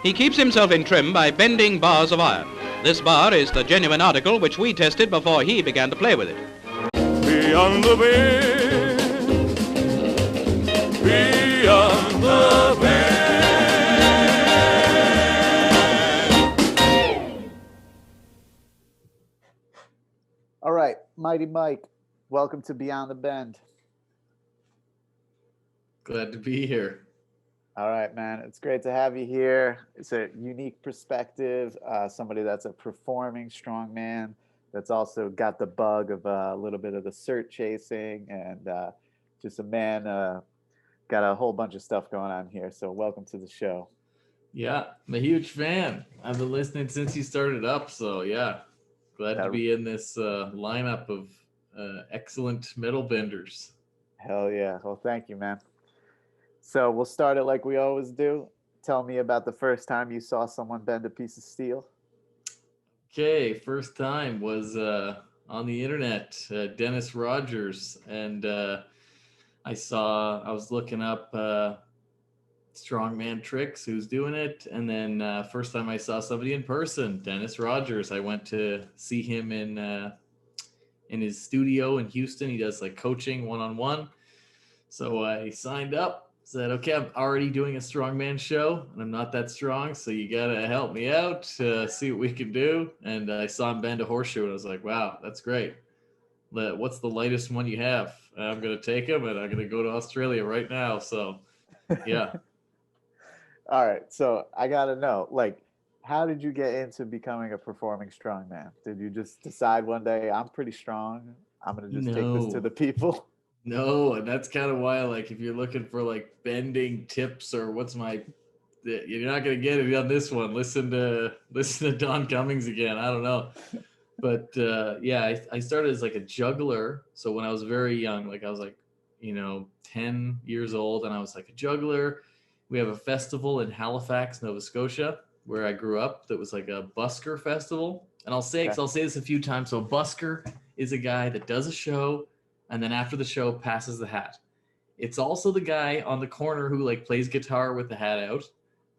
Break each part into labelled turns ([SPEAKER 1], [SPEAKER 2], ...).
[SPEAKER 1] He keeps himself in trim by bending bars of iron. This bar is the genuine article which we tested before he began to play with it.
[SPEAKER 2] Beyond the bend, beyond the bend.
[SPEAKER 3] All right, Mighty Mike, welcome to Beyond the Bend.
[SPEAKER 4] Glad to be here.
[SPEAKER 3] All right, man. It's great to have you here. It's a unique perspective. Somebody that's a performing strongman that's also got the bug of a little bit of the cert chasing and just a man got a whole bunch of stuff going on here. So welcome to the show.
[SPEAKER 4] Yeah, I'm a huge fan. I've been listening since you started up. So yeah, glad to be in this lineup of excellent metal benders.
[SPEAKER 3] Hell yeah. Well, thank you, man. So we'll start it like we always do. Tell me about the first time you saw someone bend a piece of steel.
[SPEAKER 4] Okay, first time was on the internet, Dennis Rogers, and I was looking up strongman tricks, who's doing it, and then first time I saw somebody in person, Dennis Rogers. I went to see him in his studio in Houston. He does like coaching one-on-one. So I signed up. Said, okay, I'm already doing a strongman show, and I'm not that strong, so you gotta help me out, see what we can do. And I saw him bend a horseshoe, and I was like, wow, that's great. What's the lightest one you have? I'm gonna take him, and I'm gonna go to Australia right now. So, yeah.
[SPEAKER 3] All right, so I gotta know, like, how did you get into becoming a performing strongman? Did you just decide one day, I'm pretty strong, I'm gonna just take this to the people?
[SPEAKER 4] No, and that's kind of why, like, if you're looking for like bending tips or you're not gonna get it on this one. Listen to Don Cummings again. I don't know, but yeah, I started as like a juggler. So when I was very young, like I was like 10 years old, and I was like a juggler. We have a festival in Halifax, Nova Scotia, where I grew up. That was like a busker festival, and I'll say this a few times. So a busker is a guy that does a show, and then after the show passes the hat. It's also the guy on the corner who like plays guitar with the hat out.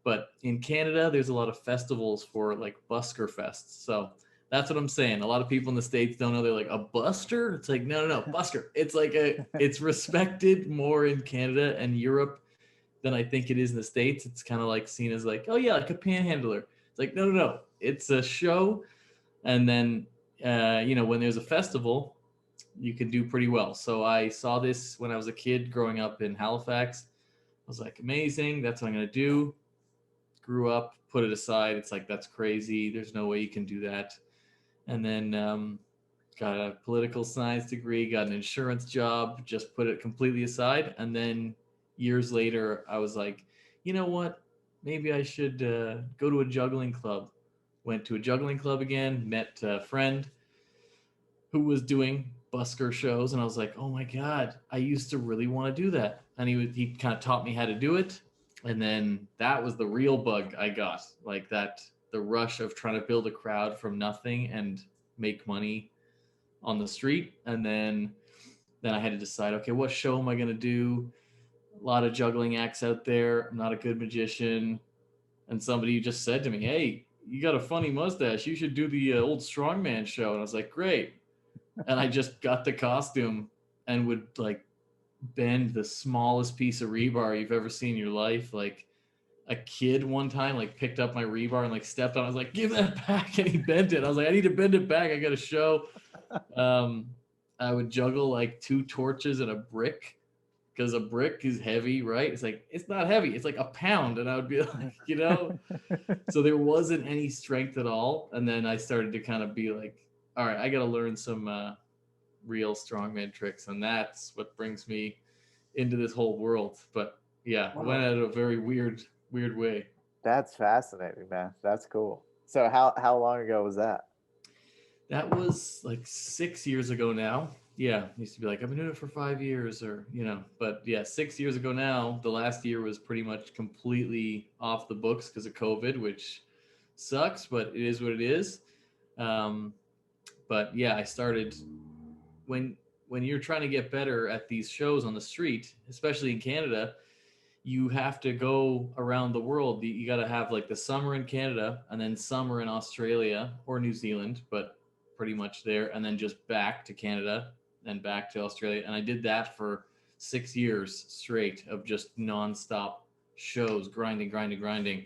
[SPEAKER 4] But in Canada, there's a lot of festivals for like busker fests. So that's what I'm saying. A lot of people in the States don't know. They're like, a buster? It's like, no, busker. It's like it's respected more in Canada and Europe than I think it is in the States. It's kind of like seen as like, oh yeah, like a panhandler. It's like, no. It's a show. And then, when there's a festival, you can do pretty well. So I saw this when I was a kid growing up in Halifax. I was like, amazing. That's what I'm going to do. Grew up, put it aside. It's like, that's crazy. There's no way you can do that. And then got a political science degree, got an insurance job, just put it completely aside. And then years later, I was like, you know what? Maybe I should go to a juggling club. Went to a juggling club again, met a friend who was doing busker shows, and I was like, oh my God, I used to really want to do that. And he kind of taught me how to do it. And then that was the real bug I got, like the rush of trying to build a crowd from nothing and make money on the street. And then I had to decide, okay, what show am I going to do? A lot of juggling acts out there. I'm not a good magician. And somebody just said to me, hey, you got a funny mustache. You should do the old strongman show. And I was like, great. And I just got the costume and would like bend the smallest piece of rebar you've ever seen in your life. Like a kid one time like picked up my rebar and like stepped on it. I was like, give that back. And he bent it. I was like, I need to bend it back. I got a show. I would juggle like 2 torches and a brick, because a brick is heavy, right? It's like, it's not heavy. It's like a pound. And I would be like, so there wasn't any strength at all. And then I started to kind of be like, all right, I got to learn some real strongman tricks. And that's what brings me into this whole world. But yeah, wow. Went at a very weird way.
[SPEAKER 3] That's fascinating, man. That's cool. So how long ago was that?
[SPEAKER 4] That was like 6 years ago now. Yeah, used to be like, I've been doing it for 5 years but yeah, 6 years ago now. The last year was pretty much completely off the books because of COVID, which sucks, but it is what it is. But yeah, I started when you're trying to get better at these shows on the street, especially in Canada, you have to go around the world. You got to have like the summer in Canada and then summer in Australia or New Zealand, but pretty much there, and then just back to Canada and back to Australia. And I did that for 6 years straight of just nonstop shows, grinding.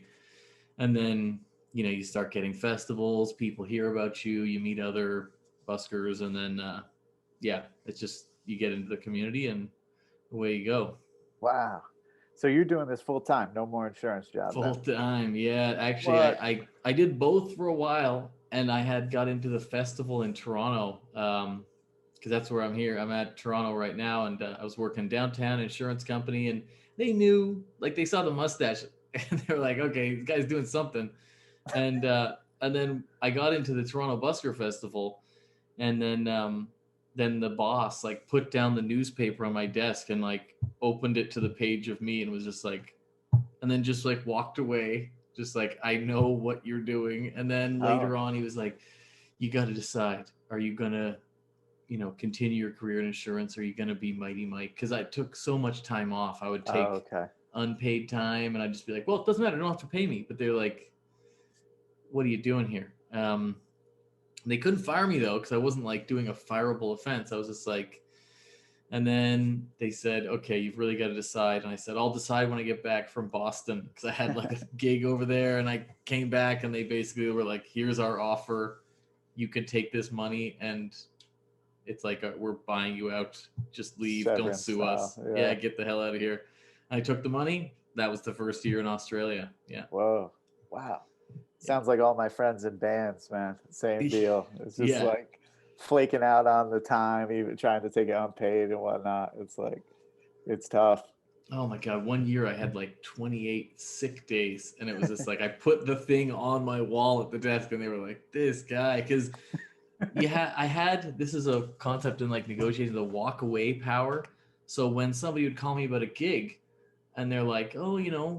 [SPEAKER 4] And then, you start getting festivals, people hear about you, you meet other buskers, and then, it's just, you get into the community and away you go.
[SPEAKER 3] Wow. So you're doing this full time, no more insurance job.
[SPEAKER 4] Full
[SPEAKER 3] then?
[SPEAKER 4] time, yeah. Actually, I did both for a while, and I had got into the festival in Toronto, because that's where I'm here. I'm at Toronto right now, and I was working downtown insurance company, and they knew, like, they saw the mustache, and they were like, okay, this guy's doing something. And then I got into the Toronto Busker Festival, and then the boss like put down the newspaper on my desk and like opened it to the page of me and was just like, and then just like walked away, just like, I know what you're doing. And then later on, he was like, you got to decide, are you gonna continue your career in insurance? Or are you going to be Mighty Mike? Because I took so much time off. I would take unpaid time, and I'd just be like, well, it doesn't matter. You don't have to pay me. But they're like, what are you doing here? They couldn't fire me, though, because I wasn't like doing a fireable offense. I was just like, and then they said, okay, you've really got to decide. And I said, I'll decide when I get back from Boston, because I had like a gig over there, and I came back, and they basically were like, here's our offer. You could take this money, and it's like, we're buying you out. Just leave. Don't sue us. Yeah, get the hell out of here. I took the money. That was the first year in Australia. Yeah.
[SPEAKER 3] Whoa. Wow. Sounds like all my friends in bands, man. Same deal. It's just like flaking out on the time, even trying to take it unpaid and whatnot. It's like, it's tough.
[SPEAKER 4] Oh my God. One year I had like 28 sick days, and it was just like, I put the thing on my wall at the desk, and they were like, this guy, because this is a concept in like negotiating, the walk away power. So when somebody would call me about a gig and they're like, oh,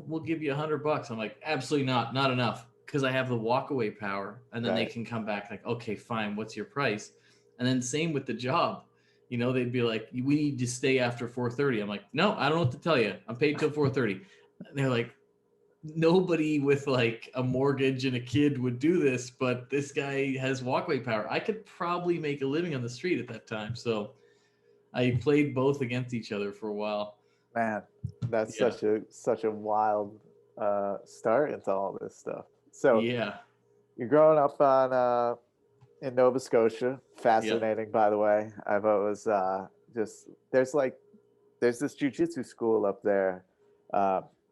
[SPEAKER 4] we'll give you $100. I'm like, absolutely not enough. Because I have the walk away power, and then they can come back like, okay, fine. What's your price? And then same with the job, they'd be like, we need to stay after 4:30. I'm like, no, I don't know what to tell you. I'm paid till 4:30. And they're like, nobody with like a mortgage and a kid would do this, but this guy has walkway power. I could probably make a living on the street at that time. So I played both against each other for a while.
[SPEAKER 3] Man, that's such a wild start into all this stuff. So you're growing up in Nova Scotia. Fascinating, by the way. I've always there's this jiu-jitsu school up there.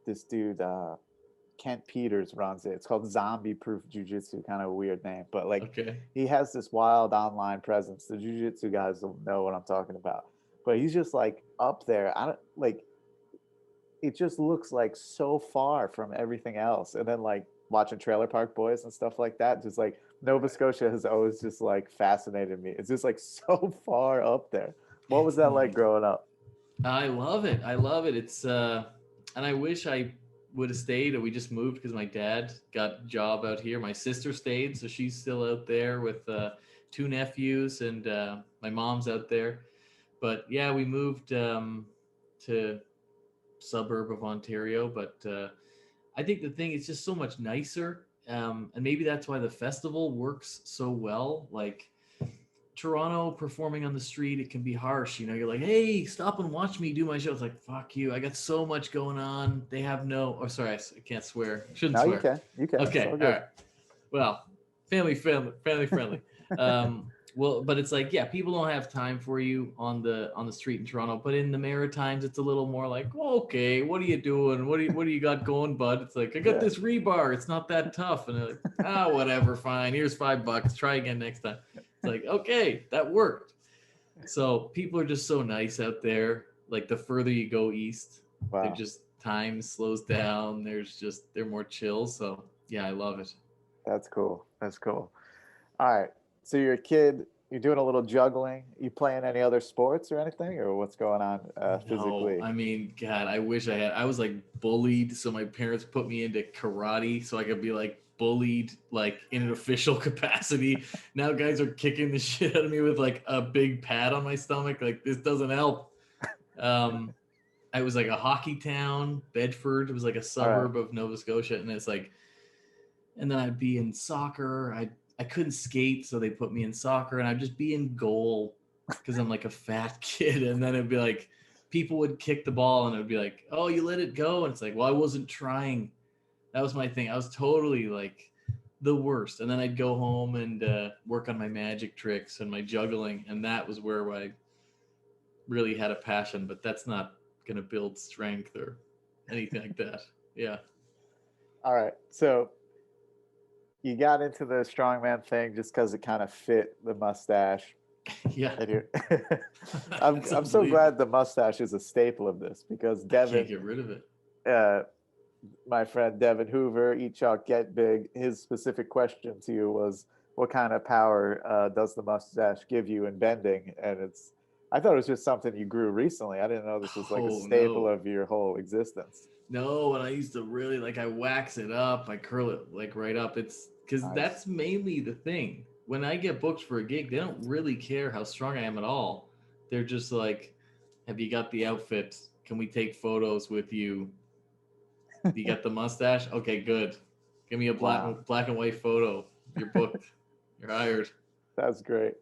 [SPEAKER 3] This dude, Kent Peters, runs it. It's called Zombie Proof Jiu-Jitsu, kind of a weird name, but he has this wild online presence. The jiu-jitsu guys will know what I'm talking about. But he's just like up there. It just looks like so far from everything else. And then like watching Trailer Park Boys and stuff like that, just like Nova Scotia has always just like fascinated me. It's just like so far up there. What was that like growing up?
[SPEAKER 4] I love it. It's and I wish I would have stayed, or we just moved because my dad got a job out here. My sister stayed, so she's still out there with 2 nephews, and my mom's out there. But yeah, we moved to suburb of Ontario, but I think the thing is just so much nicer, and maybe that's why the festival works so well. Like Toronto performing on the street, it can be harsh. You're like, hey, stop and watch me do my show. It's like, fuck you. I got so much going on. They have sorry, I can't swear. Shouldn't swear.
[SPEAKER 3] You can.
[SPEAKER 4] Okay, all right. Well, family friendly. Well, but it's like, people don't have time for you on the street in Toronto. But in the Maritimes, it's a little more like, okay, what are you doing? What do you got going, bud? It's like, I got this rebar. It's not that tough. And they're like, whatever, fine. Here's $5. Try again next time. It's like, okay, that worked. So people are just so nice out there. Like the further you go east, they're just, time slows down. They're more chill. So yeah, I love it.
[SPEAKER 3] That's cool. All right. So you're a kid, you're doing a little juggling. You playing any other sports or anything, or what's going on physically?
[SPEAKER 4] No, I mean, God, I wish I was like bullied. So my parents put me into karate so I could be like bullied, like in an official capacity. Now guys are kicking the shit out of me with like a big pad on my stomach. Like this doesn't help. it was like a hockey town, Bedford. It was like a suburb of Nova Scotia, and it's like, and then I'd be in soccer. I couldn't skate, so they put me in soccer, and I'd just be in goal because I'm like a fat kid. And then it'd be like, people would kick the ball, and it'd be like, oh, you let it go, and it's like, well, I wasn't trying. That was my thing. I was totally like the worst. And then I'd go home and work on my magic tricks and my juggling, and that was where I really had a passion. But that's not going to build strength or anything like that. Yeah.
[SPEAKER 3] All right. So you got into the strongman thing just because it kind of fit the mustache.
[SPEAKER 4] Yeah.
[SPEAKER 3] I'm so glad the mustache is a staple of this, because Devin,
[SPEAKER 4] can't get rid of it.
[SPEAKER 3] My friend Devin Hoover, Eat Chalk Get Big, his specific question to you was, what kind of power does the mustache give you in bending? And I thought it was just something you grew recently. I didn't know this was like a staple of your whole existence.
[SPEAKER 4] No, and I used to really like, I wax it up, I curl it like right up. It's because that's mainly the thing. When I get booked for a gig, they don't really care how strong I am at all. They're just like, have you got the outfit? Can we take photos with you? You got the mustache? Okay, good. Give me a black and white photo. You're booked. You're hired.
[SPEAKER 3] That's great.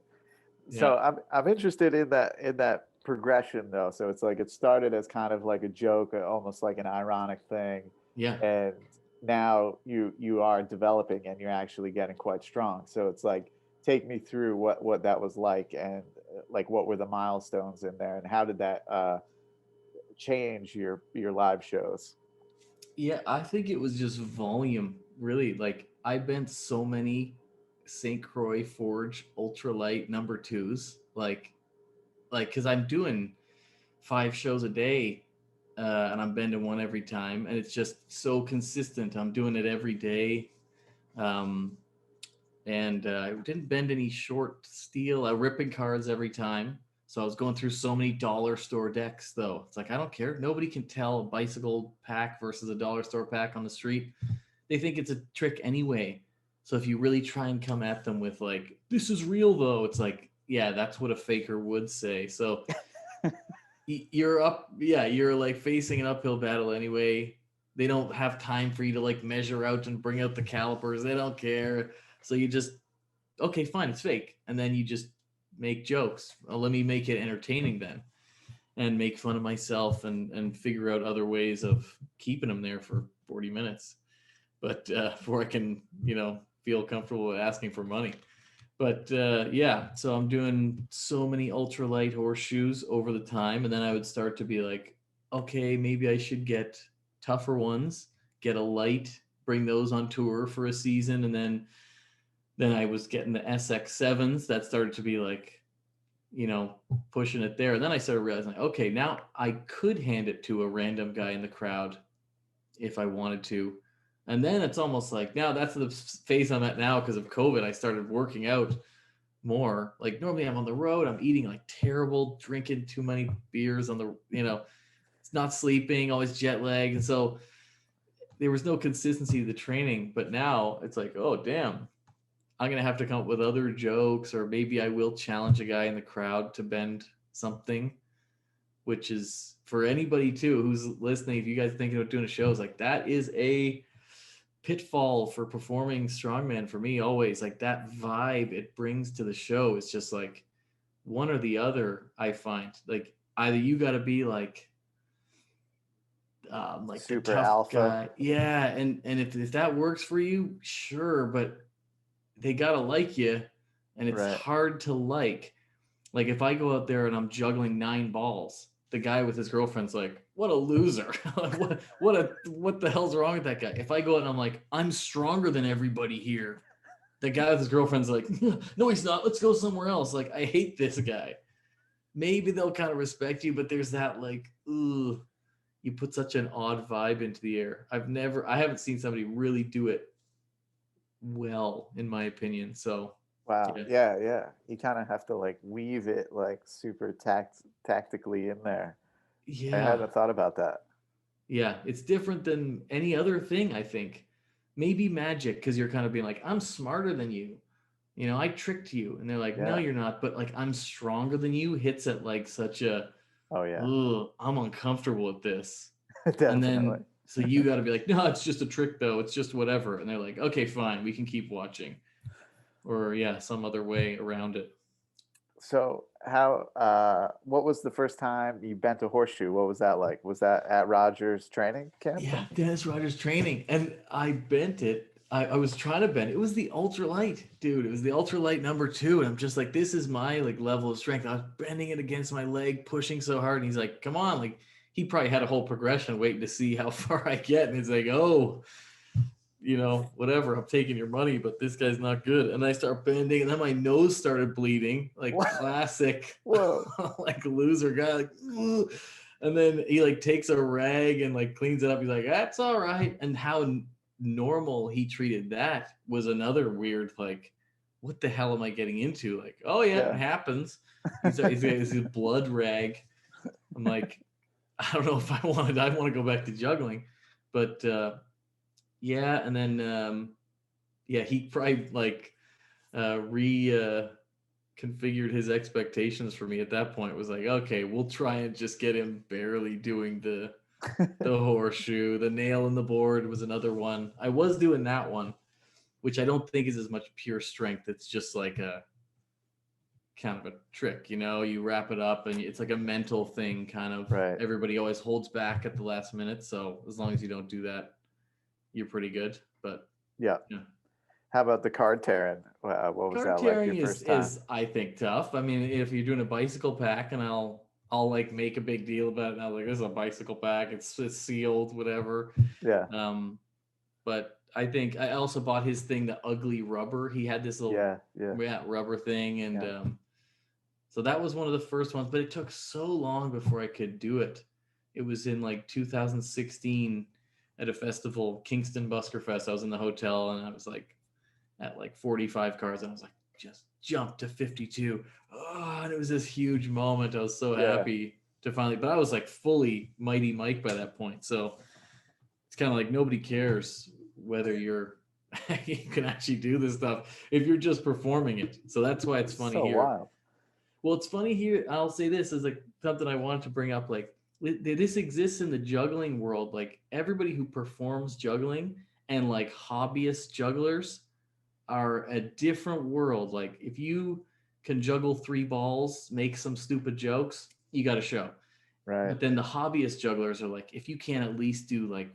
[SPEAKER 3] Yeah. So I'm interested in that progression though. So it's like it started as kind of like a joke, almost like an ironic thing.
[SPEAKER 4] Yeah.
[SPEAKER 3] And now you are developing and you're actually getting quite strong. So it's like, take me through what that was like, and like what were the milestones in there, and how did that change your live shows?
[SPEAKER 4] Yeah, I think it was just volume, really. Like, I bent so many St. Croix Forge ultralight number 2s, like because I'm doing 5 shows a day, and I'm bending one every time, and it's just so consistent. I'm doing it every day, and I didn't bend any short steel. Ripping cards every time. So I was going through so many dollar store decks, though. It's like, I don't care. Nobody can tell a bicycle pack versus a dollar store pack on the street. They think it's a trick anyway. So if you really try and come at them with like, this is real though, it's like, yeah, that's what a faker would say. So you're like facing an uphill battle anyway. They don't have time for you to like measure out and bring out the calipers. They don't care. So you just, okay, fine, it's fake. And then you just make jokes. Let me make it entertaining then, and make fun of myself and figure out other ways of keeping them there for 40 minutes. But before I can, feel comfortable asking for money. But so I'm doing so many ultralight horseshoes over the time. And then I would start to be like, okay, maybe I should get tougher ones, get a light, bring those on tour for a season. And then I was getting the SX7s that started to be like, pushing it there. And then I started realizing, okay, now I could hand it to a random guy in the crowd if I wanted to. And then it's almost like, now that's the phase I'm at now because of COVID. I started working out more. Like, normally I'm on the road, I'm eating like terrible, drinking too many beers on the, it's not sleeping, always jet lag. And so there was no consistency to the training. But now it's like, oh, damn, I'm going to have to come up with other jokes, or maybe I will challenge a guy in the crowd to bend something, which is for anybody too who's listening. If you guys are thinking about doing a show, it's like, that is a pitfall for performing strongman for me always. Like, that vibe it brings to the show is just like one or the other. I find like either you got to be like
[SPEAKER 3] super alpha
[SPEAKER 4] guy. Yeah. And if that works for you, sure. But they got to like you, and it's hard to like if I go out there and I'm juggling 9 balls, the guy with his girlfriend's like, what a loser. what the hell's wrong with that guy? If I go out and I'm like, I'm stronger than everybody here, the guy with his girlfriend's like, no, he's not. Let's go somewhere else. Like, I hate this guy. Maybe they'll kind of respect you, but there's that like, ooh, you put such an odd vibe into the air. I haven't seen somebody really do it well, in my opinion. So
[SPEAKER 3] wow. Yeah. You kind of have to like weave it like super tactically in there.
[SPEAKER 4] Yeah.
[SPEAKER 3] I hadn't thought about that.
[SPEAKER 4] Yeah. It's different than any other thing, I think. Maybe magic, because you're kind of being like, I'm smarter than you. I tricked you. And they're like, no, you're not. But like, I'm stronger than you hits at like such a
[SPEAKER 3] Oh yeah.
[SPEAKER 4] ugh, I'm uncomfortable with this. And
[SPEAKER 3] Definitely.
[SPEAKER 4] then, so you got to be like, no, it's just a trick though. It's just whatever. And they're like, okay, fine, we can keep watching. Or yeah, some other way around it.
[SPEAKER 3] So how what was the first time you bent a horseshoe? What was that like? Was that at Rogers training camp?
[SPEAKER 4] Yeah, Dennis Rogers training. And I bent it. I was trying to bend it. It was the ultralight, dude. It was the ultralight number 2. And I'm just like, this is my like level of strength. I was bending it against my leg, pushing so hard. And he's like, come on. Like he probably had a whole progression waiting to see how far I get. And it's like, oh, whatever, I'm taking your money, but this guy's not good. And I start bending, and then my nose started bleeding, like
[SPEAKER 3] What?
[SPEAKER 4] classic,
[SPEAKER 3] Whoa.
[SPEAKER 4] like loser guy. Like, "Ugh." And then he like takes a rag and like cleans it up. He's like, that's all right. And how normal he treated that was another weird, like, what the hell am I getting into? Like, oh yeah,
[SPEAKER 3] Yeah.
[SPEAKER 4] it happens. He's got his blood rag. I'm like, I don't know if I want to go back to juggling, but yeah, and then yeah, he probably like configured his expectations for me at that point. It was like, okay, we'll try and just get him barely doing the horseshoe. The nail in the board was another one. I was doing that one, which I don't think is as much pure strength. It's just like a kind of a trick, you wrap it up and it's like a mental thing kind of.
[SPEAKER 3] Right.
[SPEAKER 4] Everybody always holds back at the last minute, so as long as you don't do that, you're pretty good. But
[SPEAKER 3] Yeah.
[SPEAKER 4] yeah.
[SPEAKER 3] How about the card tearing? What was
[SPEAKER 4] Card
[SPEAKER 3] that like
[SPEAKER 4] tearing
[SPEAKER 3] your first time?
[SPEAKER 4] is I think tough. I mean, if you're doing a bicycle pack, and I'll like make a big deal about it, and I was like, this is a bicycle pack, it's sealed, whatever.
[SPEAKER 3] Yeah.
[SPEAKER 4] But I think I also bought his thing, the ugly rubber. He had this little
[SPEAKER 3] Yeah.
[SPEAKER 4] rubber thing, and
[SPEAKER 3] Yeah.
[SPEAKER 4] so that was one of the first ones. But it took so long before I could do it. It was in like 2016 at a festival, Kingston Busker Fest. I was in the hotel, and I was like at like 45 cars, and I was like, just jump to 52. Oh, and it was this huge moment. I was so happy to finally, but I was like fully Mighty Mike by that point. So it's kind of like nobody cares whether you can actually do this stuff if you're just performing it. So that's why it's funny
[SPEAKER 3] so
[SPEAKER 4] here.
[SPEAKER 3] wild.
[SPEAKER 4] Well, it's funny here. I'll say this is like something I wanted to bring up. Like this exists in the juggling world. Like everybody who performs juggling and like hobbyist jugglers are a different world. Like if you can juggle 3 balls, make some stupid jokes, you got a show.
[SPEAKER 3] Right.
[SPEAKER 4] But then the hobbyist jugglers are like, if you can't at least do like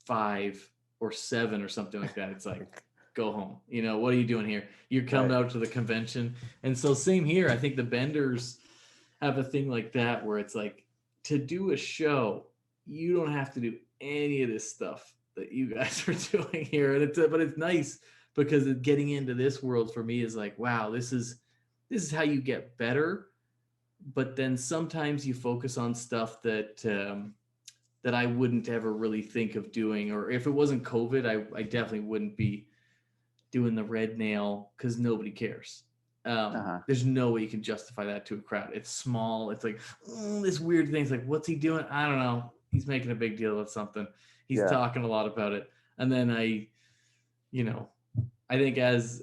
[SPEAKER 4] 5 or 7 or something like that, it's like, go home. What are you doing here? You're coming out to the convention. And so same here. I think the benders have a thing like that where it's like, to do a show, you don't have to do any of this stuff that you guys are doing here. And but it's nice because getting into this world for me is like, wow, this is how you get better. But then sometimes you focus on stuff that I wouldn't ever really think of doing. Or if it wasn't COVID, I definitely wouldn't be doing the red nail because nobody cares. There's no way you can justify that to a crowd. It's small. It's like this weird thing. It's like, what's he doing? I don't know. He's making a big deal of something. He's talking a lot about it. And then I think as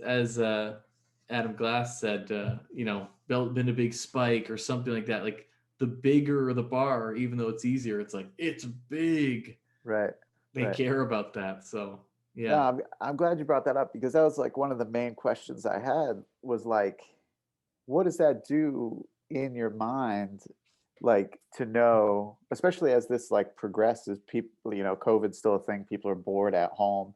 [SPEAKER 4] Adam Glass said, been a big spike or something like that. Like the bigger the bar, even though it's easier, it's like it's big.
[SPEAKER 3] Right.
[SPEAKER 4] They care about that. So yeah.
[SPEAKER 3] No, I'm glad you brought that up because that was like one of the main questions I had was like, what does that do in your mind? Like to know, especially as this like progresses, people, COVID's still a thing. People are bored at home.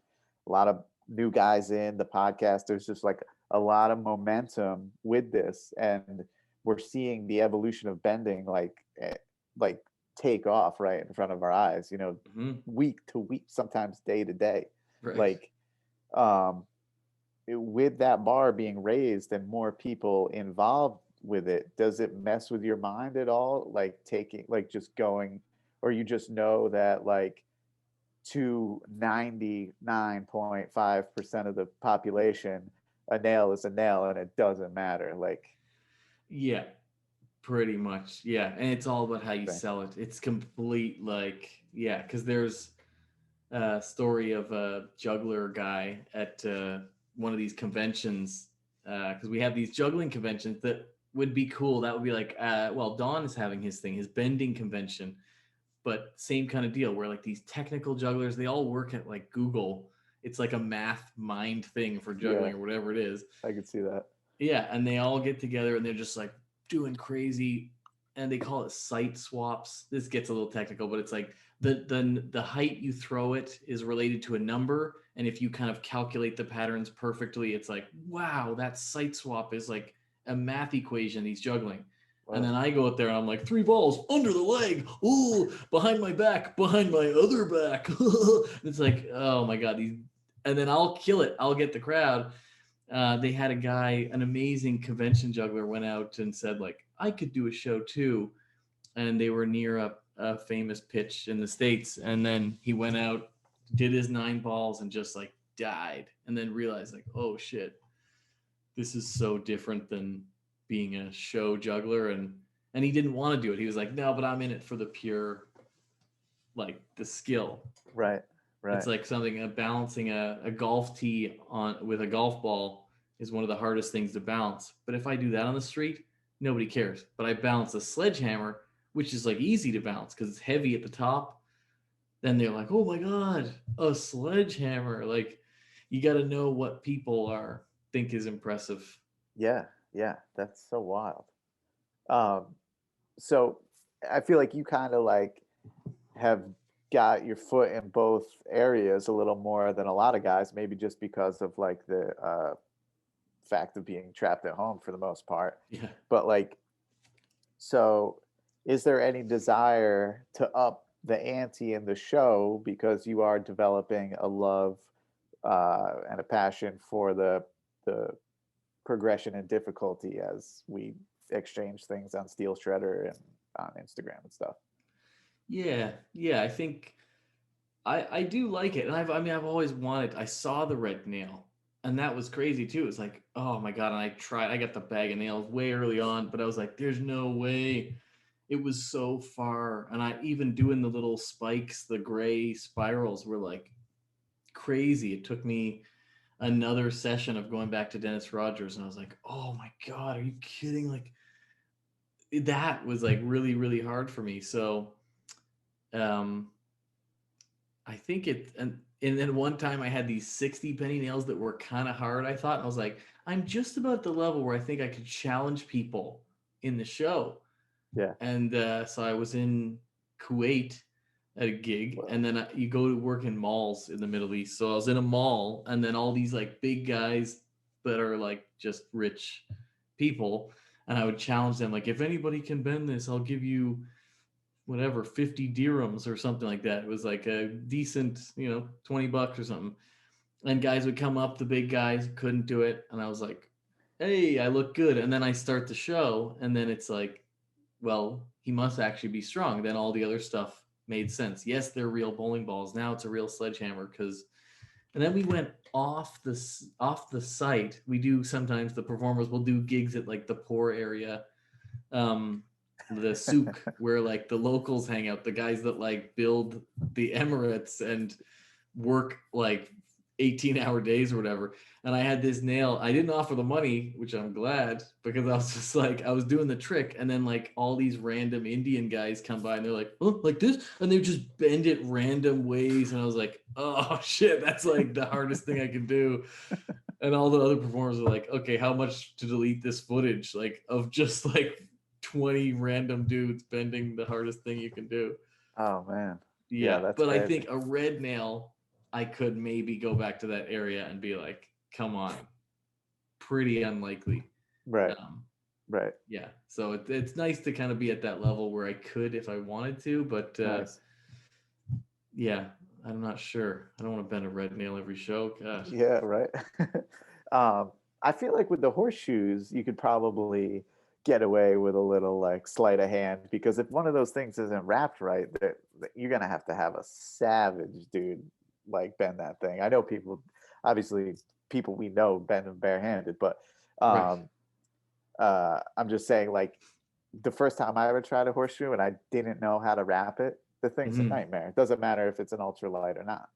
[SPEAKER 3] A lot of new guys in the podcast. There's just like a lot of momentum with this, and we're seeing the evolution of bending like take off right in front of our eyes. Week to week, sometimes day to day.
[SPEAKER 4] Right.
[SPEAKER 3] Like with that bar being raised and more people involved with it, does it mess with your mind at all? Like just going, or you just know that like to 99.5% of the population, a nail is a nail and it doesn't matter. Like,
[SPEAKER 4] yeah, pretty much. Yeah. And it's all about how you sell it. It's complete, like, yeah. Cause there's a story of a juggler guy at one of these conventions. Cause we have these juggling conventions that would be cool. That would be like, well, Don is having his thing, his bending convention, but same kind of deal where like these technical jugglers, they all work at like Google. It's like a math mind thing for juggling
[SPEAKER 3] Yeah.
[SPEAKER 4] or whatever it is.
[SPEAKER 3] I could see that.
[SPEAKER 4] Yeah, and they all get together and they're just like doing crazy, and they call it sight swaps. This gets a little technical, but it's like the height you throw it is related to a number, and if you kind of calculate the patterns perfectly, it's like, wow, that sight swap is like a math equation he's juggling.
[SPEAKER 3] Wow.
[SPEAKER 4] And then I go out there and I'm like, 3 balls under the leg, ooh, behind my back, behind my other back. It's like, oh my god, these, and then I'll kill it. I'll get the crowd. They had a guy, an amazing convention juggler, went out and said like, I could do a show too, and they were near a famous pitch in the States, and then he went out, did his 9 balls, and just like died, and then realized like, oh shit, this is so different than being a show juggler, and he didn't want to do it. He was like, no, but I'm in it for the pure, like the skill.
[SPEAKER 3] Right.
[SPEAKER 4] It's like something, balancing a golf tee on with a golf ball is one of the hardest things to balance. But if I do that on the street, nobody cares. But I balance a sledgehammer, which is like easy to balance because it's heavy at the top. Then they're like, oh my God, a sledgehammer. Like, you got to know what people think is impressive.
[SPEAKER 3] Yeah, that's so wild. So I feel like you kind of like have got your foot in both areas a little more than a lot of guys, maybe just because of like the fact of being trapped at home for the most part.
[SPEAKER 4] Yeah.
[SPEAKER 3] But like, so is there any desire to up the ante in the show because you are developing a love and a passion for the progression and difficulty as we exchange things on Steel Shredder and on Instagram and stuff?
[SPEAKER 4] Yeah, I think I do like it. And I've always wanted, I saw the red nail, and that was crazy too. It's like, oh my God. And I got the bag of nails way early on, but I was like, there's no way. It was so far. And I even doing the little spikes, the gray spirals were like crazy. It took me another session of going back to Dennis Rogers, and I was like, oh my God, are you kidding? Like, that was like really, really hard for me. So I think and then one time I had these 60 penny nails that were kind of hard, I thought. I was like, I'm just about the level where I think I could challenge people in the show.
[SPEAKER 3] Yeah.
[SPEAKER 4] And so I was in Kuwait at a gig, and then you go to work in malls in the Middle East. So I was in a mall, and then all these like big guys that are like just rich people, and I would challenge them, like, if anybody can bend this, I'll give you whatever, 50 dirhams or something like that. It was like a decent, $20 or something. And guys would come up, the big guys couldn't do it. And I was like, hey, I look good. And then I start the show, and then it's like, well, he must actually be strong. Then all the other stuff made sense. Yes, they're real bowling balls. Now it's a real sledgehammer. And then we went off the site. We do sometimes, the performers will do gigs at like the poor area, the souk, where like the locals hang out, the guys that like build the Emirates and work like 18-hour days or whatever. And I had this nail. I didn't offer the money, which I'm glad, because I was just like, I was doing the trick, and then like all these random Indian guys come by and they're like, oh, like this, and they just bend it random ways, and I was like, oh shit, that's like the hardest thing I can do. And all the other performers are like, okay, how much to delete this footage, like, of just like 20 random dudes bending the hardest thing you can do.
[SPEAKER 3] Oh man.
[SPEAKER 4] Yeah,
[SPEAKER 3] that's
[SPEAKER 4] but
[SPEAKER 3] crazy.
[SPEAKER 4] I think a red nail, I could maybe go back to that area and be like, come on, pretty unlikely.
[SPEAKER 3] Right. Right.
[SPEAKER 4] Yeah. So it's nice to kind of be at that level where I could if I wanted to, but
[SPEAKER 3] Nice.
[SPEAKER 4] yeah, I'm not sure. I don't want to bend a red nail every show. Gosh.
[SPEAKER 3] Yeah, right. I feel like with the horseshoes, you could probably get away with a little like sleight of hand, because if one of those things isn't wrapped right, that you're gonna have to have a savage dude like bend that thing. I know people, obviously people we know bend them barehanded, but
[SPEAKER 4] Right.
[SPEAKER 3] I'm just saying, like, the first time I ever tried a horseshoe and I didn't know how to wrap it, the thing's a
[SPEAKER 4] Mhm.
[SPEAKER 3] nightmare. It doesn't matter if it's an ultralight or not.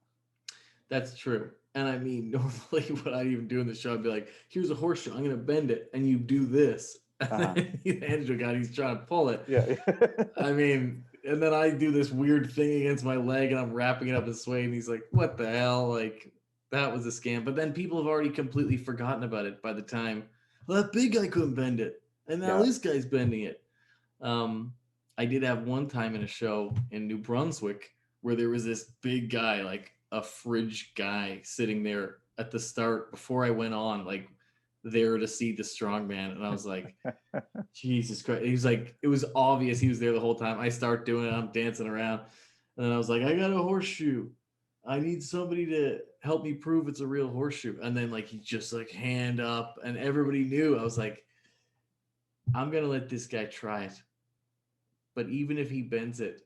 [SPEAKER 4] That's true. And I mean, normally what I even do in the show, I'd be like, here's a horseshoe, I'm going to bend it, and you do this.
[SPEAKER 3] Uh-huh.
[SPEAKER 4] Andrew got, he's trying to pull it.
[SPEAKER 3] Yeah.
[SPEAKER 4] I mean, and then I do this weird thing against my leg and I'm wrapping it up this way. And he's like, what the hell? Like, that was a scam. But then people have already completely forgotten about it by the time, well, that big guy couldn't bend it. And now
[SPEAKER 3] Yeah.
[SPEAKER 4] this guy's bending it. I did have one time in a show in New Brunswick where there was this big guy, like a fridge guy, sitting there at the start before I went on, like there to see the strongman. And I was like, Jesus Christ. He was like, it was obvious he was there the whole time. I start doing it, I'm dancing around. And then I was like, I got a horseshoe. I need somebody to help me prove it's a real horseshoe. And then like he just like hand up and everybody knew. I was like, I'm gonna let this guy try it. But even if he bends it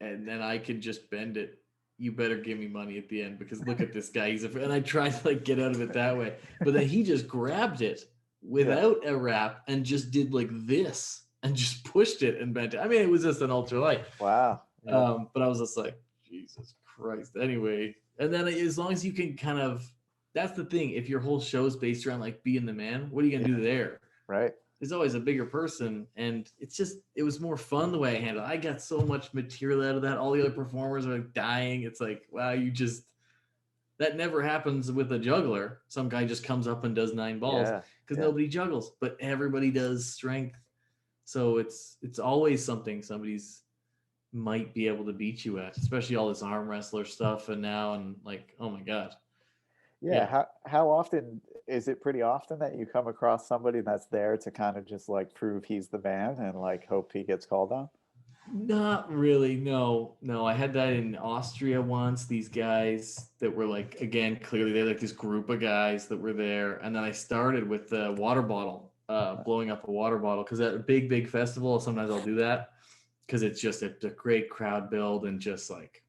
[SPEAKER 4] and then I can just bend it, you better give me money at the end because look at this guy. And I tried to like get out of it that way. But then he just grabbed it without a wrap and just did like this and just pushed it and bent it. I mean, it was just an ultralight.
[SPEAKER 3] Wow. Yeah.
[SPEAKER 4] But I was just like, Jesus Christ. Anyway, and then as long as you can kind of, that's the thing. If your whole show is based around like being the man, what are you gonna do there?
[SPEAKER 3] Right.
[SPEAKER 4] There's always a bigger person, and it was more fun the way I handled it. I got so much material out of that. All the other performers are like dying. It's like, wow, that never happens with a juggler. Some guy just comes up and does 9 balls because nobody juggles, but everybody does strength. So it's always something somebody's might be able to beat you at, especially all this arm wrestler stuff. And now, and like, oh my God.
[SPEAKER 3] Yeah. How often is it? Pretty often that you come across somebody that's there to kind of just like prove he's the man and like hope he gets called on?
[SPEAKER 4] Not really. No. I had that in Austria once. These guys that were like, again, clearly they're like this group of guys that were there. And then I started with the water bottle, blowing up a water bottle. Cause at a big festival, sometimes I'll do that because it's just a great crowd build. And just like,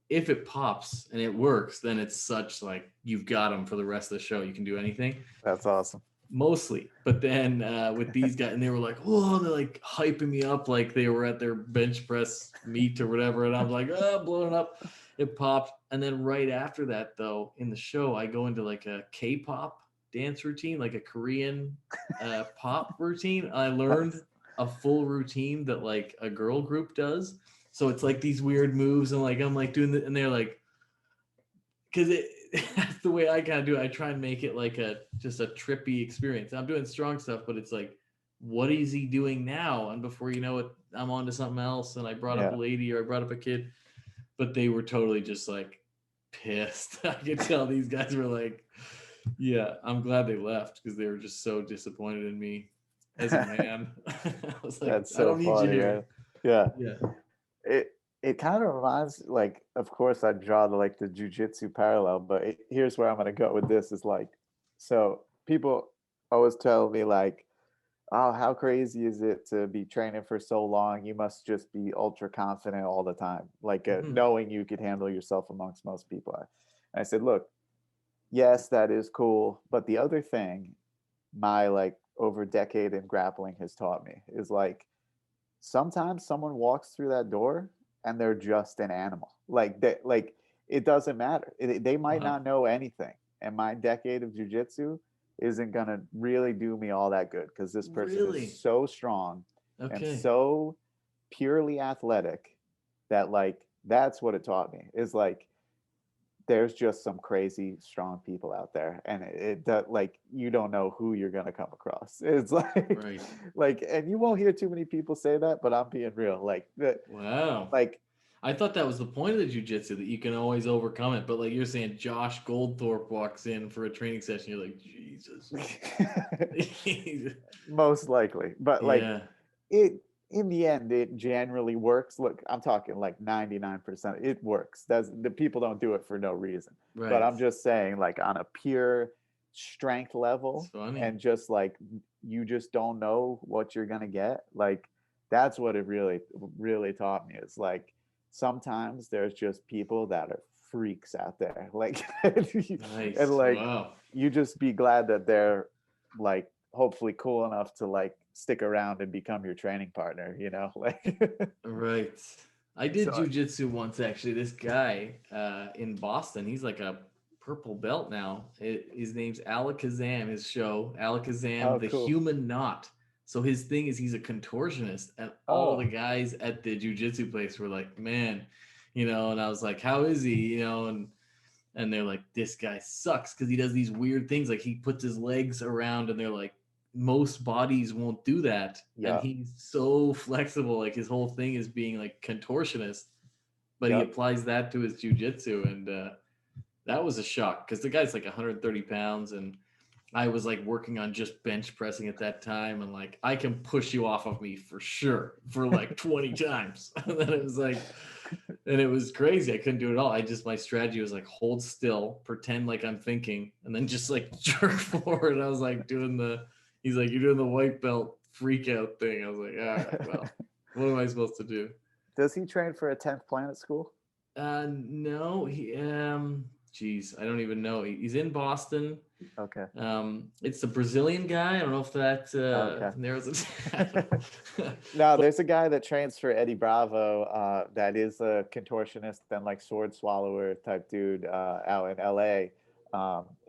[SPEAKER 4] if it pops and it works, then it's such like, you've got them for the rest of the show. You can do anything.
[SPEAKER 3] That's awesome.
[SPEAKER 4] Mostly. But then with these guys, and they were like, oh, they're like hyping me up like they were at their bench press meet or whatever. And I was like, oh, blowing up. It popped. And then right after that, though, in the show, I go into like a K-pop dance routine, like a Korean pop routine. I learned a full routine that like a girl group does. So it's like these weird moves and like I'm like doing it, and they're like, because that's the way I kind of do it. I try and make it like just a trippy experience. I'm doing strong stuff, but it's like, what is he doing now? And before you know it, I'm on to something else. And I brought up a lady or I brought up a kid, but they were totally just like pissed. I could tell these guys were like, yeah, I'm glad they left because they were just so disappointed in me as a man. I was like,
[SPEAKER 3] That's
[SPEAKER 4] I don't
[SPEAKER 3] so
[SPEAKER 4] need you
[SPEAKER 3] funny.
[SPEAKER 4] here.
[SPEAKER 3] Right?
[SPEAKER 4] Yeah.
[SPEAKER 3] It kind of reminds, like, of course I draw the jujitsu parallel, but here's where I'm going to go with this is like, so people always tell me like, oh, how crazy is it to be training for so long? You must just be ultra confident all the time, like knowing you could handle yourself amongst most people. And I said, look, yes, that is cool. But the other thing my like over a decade in grappling has taught me is like, sometimes someone walks through that door and they're just an animal. Like it doesn't matter. They might not know anything. And my decade of jujitsu isn't going to really do me all that good because this person is so strong and so purely athletic that like, that's what it taught me is like, there's just some crazy strong people out there and like you don't know who you're going to come across. It's like like, and you won't hear too many people say that, but I'm being real. Like
[SPEAKER 4] wow,
[SPEAKER 3] like
[SPEAKER 4] I thought that was the point of the jiu-jitsu, that you can always overcome it. But like you're saying, Josh Goldthorpe walks in for a training session, you're like, Jesus.
[SPEAKER 3] Most likely, but like it in the end, it generally works. Look, I'm talking like 99%. It works. The people don't do it for no reason. Right. But I'm just saying, like on a pure strength level, and just like you just don't know what you're gonna get. Like that's what it really, really taught me. Is like sometimes there's just people that are freaks out there. Like and like you just be glad that they're like hopefully cool enough to like stick around and become your training partner, you know, like
[SPEAKER 4] right. I did jujitsu once actually. This guy in Boston, he's like a purple belt now. His name's Alakazam. His show Alakazam, the Human Knot. So his thing is he's a contortionist, and all the guys at the jujitsu place were like, "Man, and I was like, "How is he?" And they're like, "This guy sucks because he does these weird things. Like he puts his legs around, and they're like, most bodies won't do that,
[SPEAKER 3] Yeah.
[SPEAKER 4] and he's so flexible. Like his whole thing is being like contortionist, but he
[SPEAKER 3] Yep.
[SPEAKER 4] applies that to his jujitsu, and that was a shock because the guy's like 130 pounds, and I was like working on just bench pressing at that time, and like I can push you off of me for sure for like 20 times. And then it was like, and it was crazy. I couldn't do it all. My strategy was like hold still, pretend like I'm thinking, and then just like jerk forward. I was like he's like, you're doing the white belt freak out thing. I was like, all right, well, what am I supposed to do?
[SPEAKER 3] Does he train for a 10th Planet School?
[SPEAKER 4] No, geez, I don't even know. He's in Boston.
[SPEAKER 3] Okay.
[SPEAKER 4] It's the Brazilian guy. I don't know if that
[SPEAKER 3] Okay.
[SPEAKER 4] narrows it.
[SPEAKER 3] No, there's a guy that trains for Eddie Bravo that is a contortionist and like sword swallower type dude out in LA.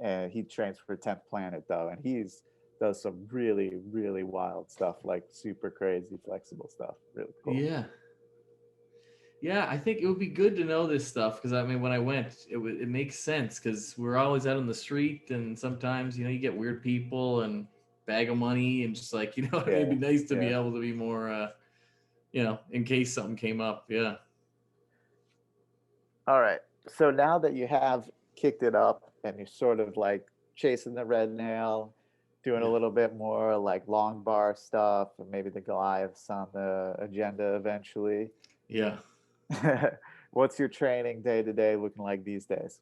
[SPEAKER 3] And he trains for 10th Planet though, and does some really, really wild stuff, like super crazy flexible stuff. Really cool.
[SPEAKER 4] Yeah, I think it would be good to know this stuff because I mean, when I went, it makes sense because we're always out on the street, and sometimes you get weird people and bag of money, and just like it'd be nice to be able to be more, in case something came up. Yeah.
[SPEAKER 3] All right. So now that you have kicked it up and you're sort of like chasing the red nail, doing a little bit more like long bar stuff, and maybe the Goliaths on the agenda eventually.
[SPEAKER 4] Yeah.
[SPEAKER 3] What's your training day to day looking like these days?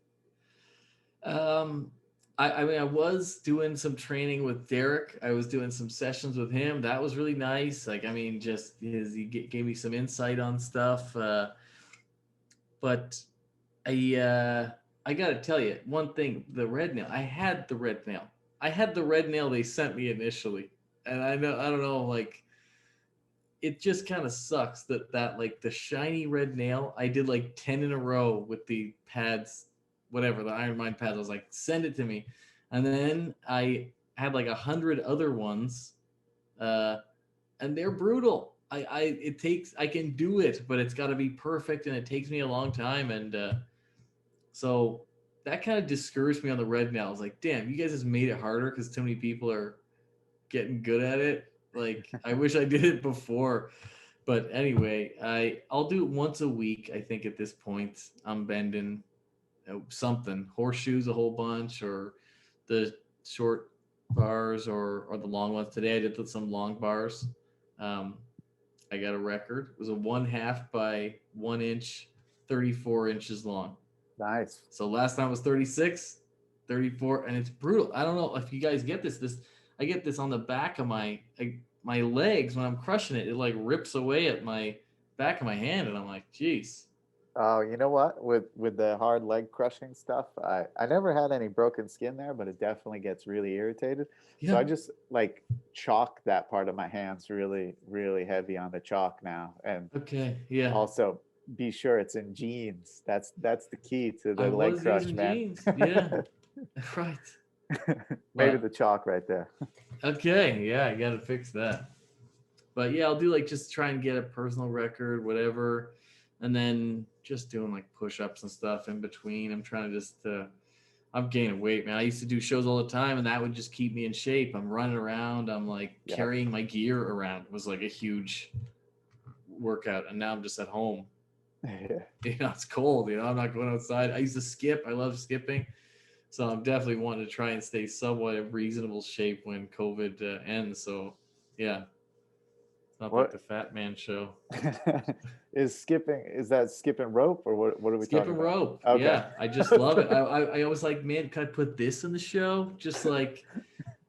[SPEAKER 4] I mean, I was doing some training with Derek. I was doing some sessions with him. That was really nice. Like, I mean, he gave me some insight on stuff. But I got to tell you one thing, the red nail, I had the red nail they sent me initially. And I don't know, like, it just kind of sucks that like the shiny red nail, I did like 10 in a row with the pads, whatever, the Iron Mind pads. I was like, send it to me. And then I had like 100 other ones, and they're brutal. I can do it, but it's got to be perfect, and it takes me a long time. And so that kind of discouraged me on the red nail. I was like, damn, you guys just made it harder because too many people are getting good at it. Like, I wish I did it before. But anyway, I'll do it once a week. I think at this point I'm bending something, horseshoes a whole bunch, or the short bars, or the long ones. Today I did some long bars. I got a record. It was a 1/2 by 1 inch, 34 inches long.
[SPEAKER 3] Nice.
[SPEAKER 4] So last time was 36, 34, and it's brutal. I don't know if you guys get this. I get this on the back of my legs when I'm crushing it. It like rips away at my back of my hand, and I'm like, geez.
[SPEAKER 3] Oh, you know what? With the hard leg crushing stuff, I never had any broken skin there, but it definitely gets really irritated.
[SPEAKER 4] Yeah.
[SPEAKER 3] So I just like chalk that part of my hands really, really heavy on the chalk now. And
[SPEAKER 4] okay, yeah.
[SPEAKER 3] Also be sure it's in jeans. That's the key to the leg crush, man.
[SPEAKER 4] Jeans. Yeah. Right.
[SPEAKER 3] Maybe the chalk right there.
[SPEAKER 4] Okay, yeah, I gotta fix that. But yeah, I'll do like just try and get a personal record, whatever, and then just doing like push-ups and stuff in between. I'm trying to just I'm gaining weight, man. I used to do shows all the time, and that would just keep me in shape. I'm running around, I'm like carrying my gear around. It was like a huge workout, and now I'm just at home. It's cold, I'm not going outside. I used to skip. I love skipping. So I'm definitely wanting to try and stay somewhat in reasonable shape when COVID ends. So, yeah. It's not like the Fat Man show.
[SPEAKER 3] Is that skipping rope, or what are we talking about?
[SPEAKER 4] Skipping rope.
[SPEAKER 3] Okay.
[SPEAKER 4] Yeah, I just love it. I was like, man, could I put this in the show? Just like,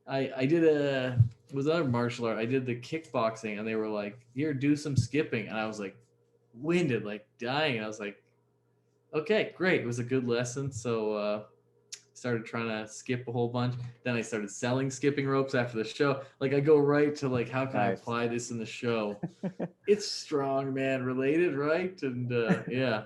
[SPEAKER 4] I did it was another martial art. I did the kickboxing, and they were like, here, do some skipping. And I was like, winded, like dying. I was like, okay, great. It was a good lesson. So, started trying to skip a whole bunch. Then I started selling skipping ropes after the show. Like, I go right to like, how can I apply this in the show? It's strongman related, right? And yeah.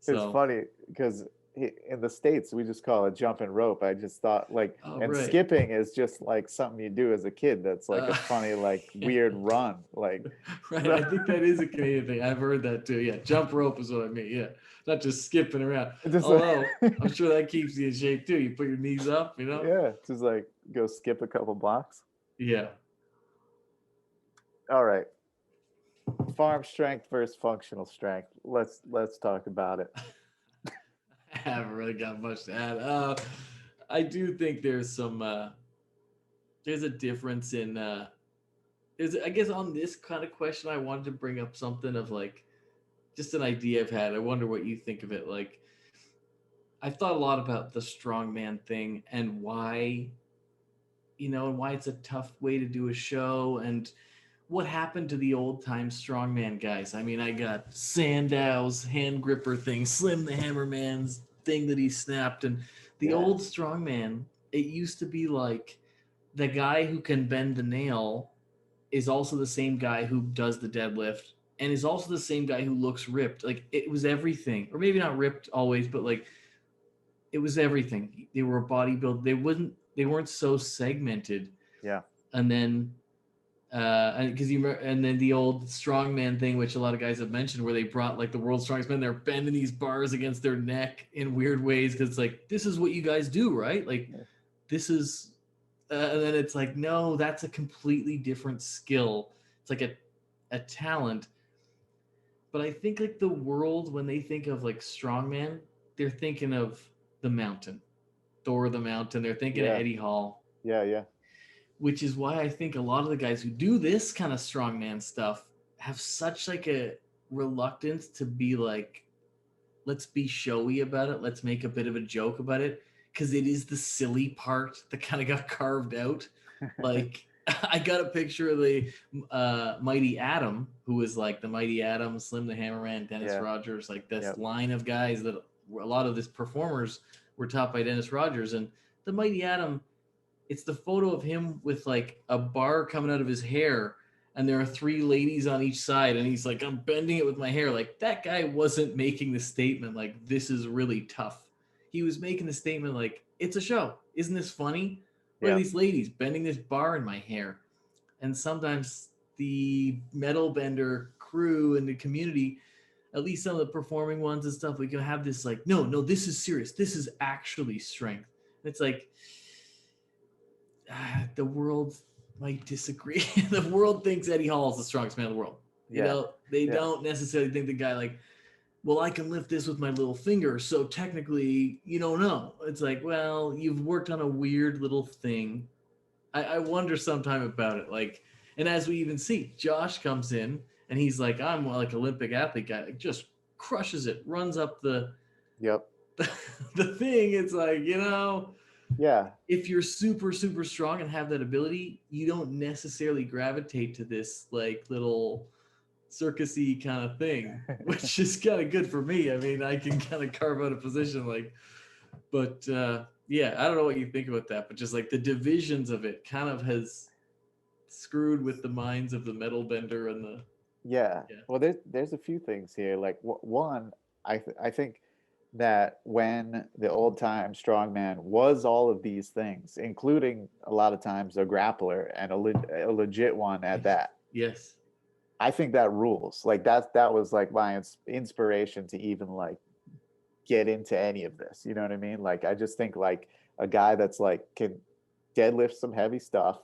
[SPEAKER 3] So. It's funny because in the States we just call it jumping rope. I just thought like,
[SPEAKER 4] Oh,
[SPEAKER 3] and
[SPEAKER 4] right.
[SPEAKER 3] skipping is just like something you do as a kid. That's like a
[SPEAKER 4] Uh,
[SPEAKER 3] funny, like weird run. Like,
[SPEAKER 4] Right. I think that is a Canadian thing. I've heard that too. Yeah. Jump rope is what I mean. Yeah. Not just skipping around.
[SPEAKER 3] just
[SPEAKER 4] Although I'm sure that keeps you in shape too. You put your knees up, you know?
[SPEAKER 3] yeah, just like go skip a couple blocks.
[SPEAKER 4] Yeah.
[SPEAKER 3] All right. Farm strength versus functional strength. Let's talk about it.
[SPEAKER 4] I haven't really got much to add. I do think there's there's a difference in, I guess on this kind of question, I wanted to bring up something of like, just an idea I've had. I wonder what you think of it. Like, I've thought a lot about the strongman thing and why, and why it's a tough way to do a show and what happened to the old time strongman guys. I mean, I got Sandow's hand gripper thing, Slim the Hammerman's thing that he snapped, and the old strongman, it used to be like the guy who can bend the nail is also the same guy who does the deadlift and is also the same guy who looks ripped. Like it was everything, or maybe not ripped always, but like it was everything. They were a bodybuilder. They weren't so segmented.
[SPEAKER 3] Yeah.
[SPEAKER 4] And then, and then the old strongman thing, which a lot of guys have mentioned, where they brought like the world's strongest men, they're bending these bars against their neck in weird ways because it's like, this is what you guys do, right? Like, this is, and then it's like, no, that's a completely different skill. It's like a talent. But I think like the world, when they think of like strongman, they're thinking of the Mountain, Thor the Mountain. They're thinking of Eddie Hall.
[SPEAKER 3] Yeah.
[SPEAKER 4] Which is why I think a lot of the guys who do this kind of strongman stuff have such like a reluctance to be like, let's be showy about it. Let's make a bit of a joke about it. Because it is the silly part that kind of got carved out. Like, I got a picture of the Mighty Atom, who was like the Mighty Atom, Slim the Hammerman, Dennis Rogers, like this line of guys that a lot of these performers were taught by Dennis Rogers. And the Mighty Atom, it's the photo of him with like a bar coming out of his hair, and there are 3 ladies on each side, and he's like, I'm bending it with my hair. Like, that guy wasn't making the statement like, this is really tough. He was making the statement like, it's a show. Isn't this funny? What are these ladies bending this bar in my hair? And sometimes the metal bender crew and the community, at least some of the performing ones and stuff, we can have this like, no, this is serious. This is actually strength. And it's like, the world might disagree. The world thinks Eddie Hall is the strongest man in the world. You know, they don't necessarily think the guy like, well, I can lift this with my little finger, so technically you don't know. It's like, well, you've worked on a weird little thing. I wonder sometime about it. Like, and as we even see, Josh comes in and he's like, I'm like Olympic athlete guy, like just crushes it, runs up the thing. It's like, if you're super, super strong and have that ability, you don't necessarily gravitate to this like little circusy kind of thing, which is kind of good for me. I mean, I can kind of carve out a position like, but I don't know what you think about that, but just like the divisions of it kind of has screwed with the minds of the metal bender and the
[SPEAKER 3] well, there's a few things here. Like one, I think that when the old time strongman was all of these things, including a lot of times a grappler and a legit one at that.
[SPEAKER 4] Yes.
[SPEAKER 3] I think that rules. Like that was like my inspiration to even like get into any of this. You know what I mean? Like, I just think like a guy that's like can deadlift some heavy stuff,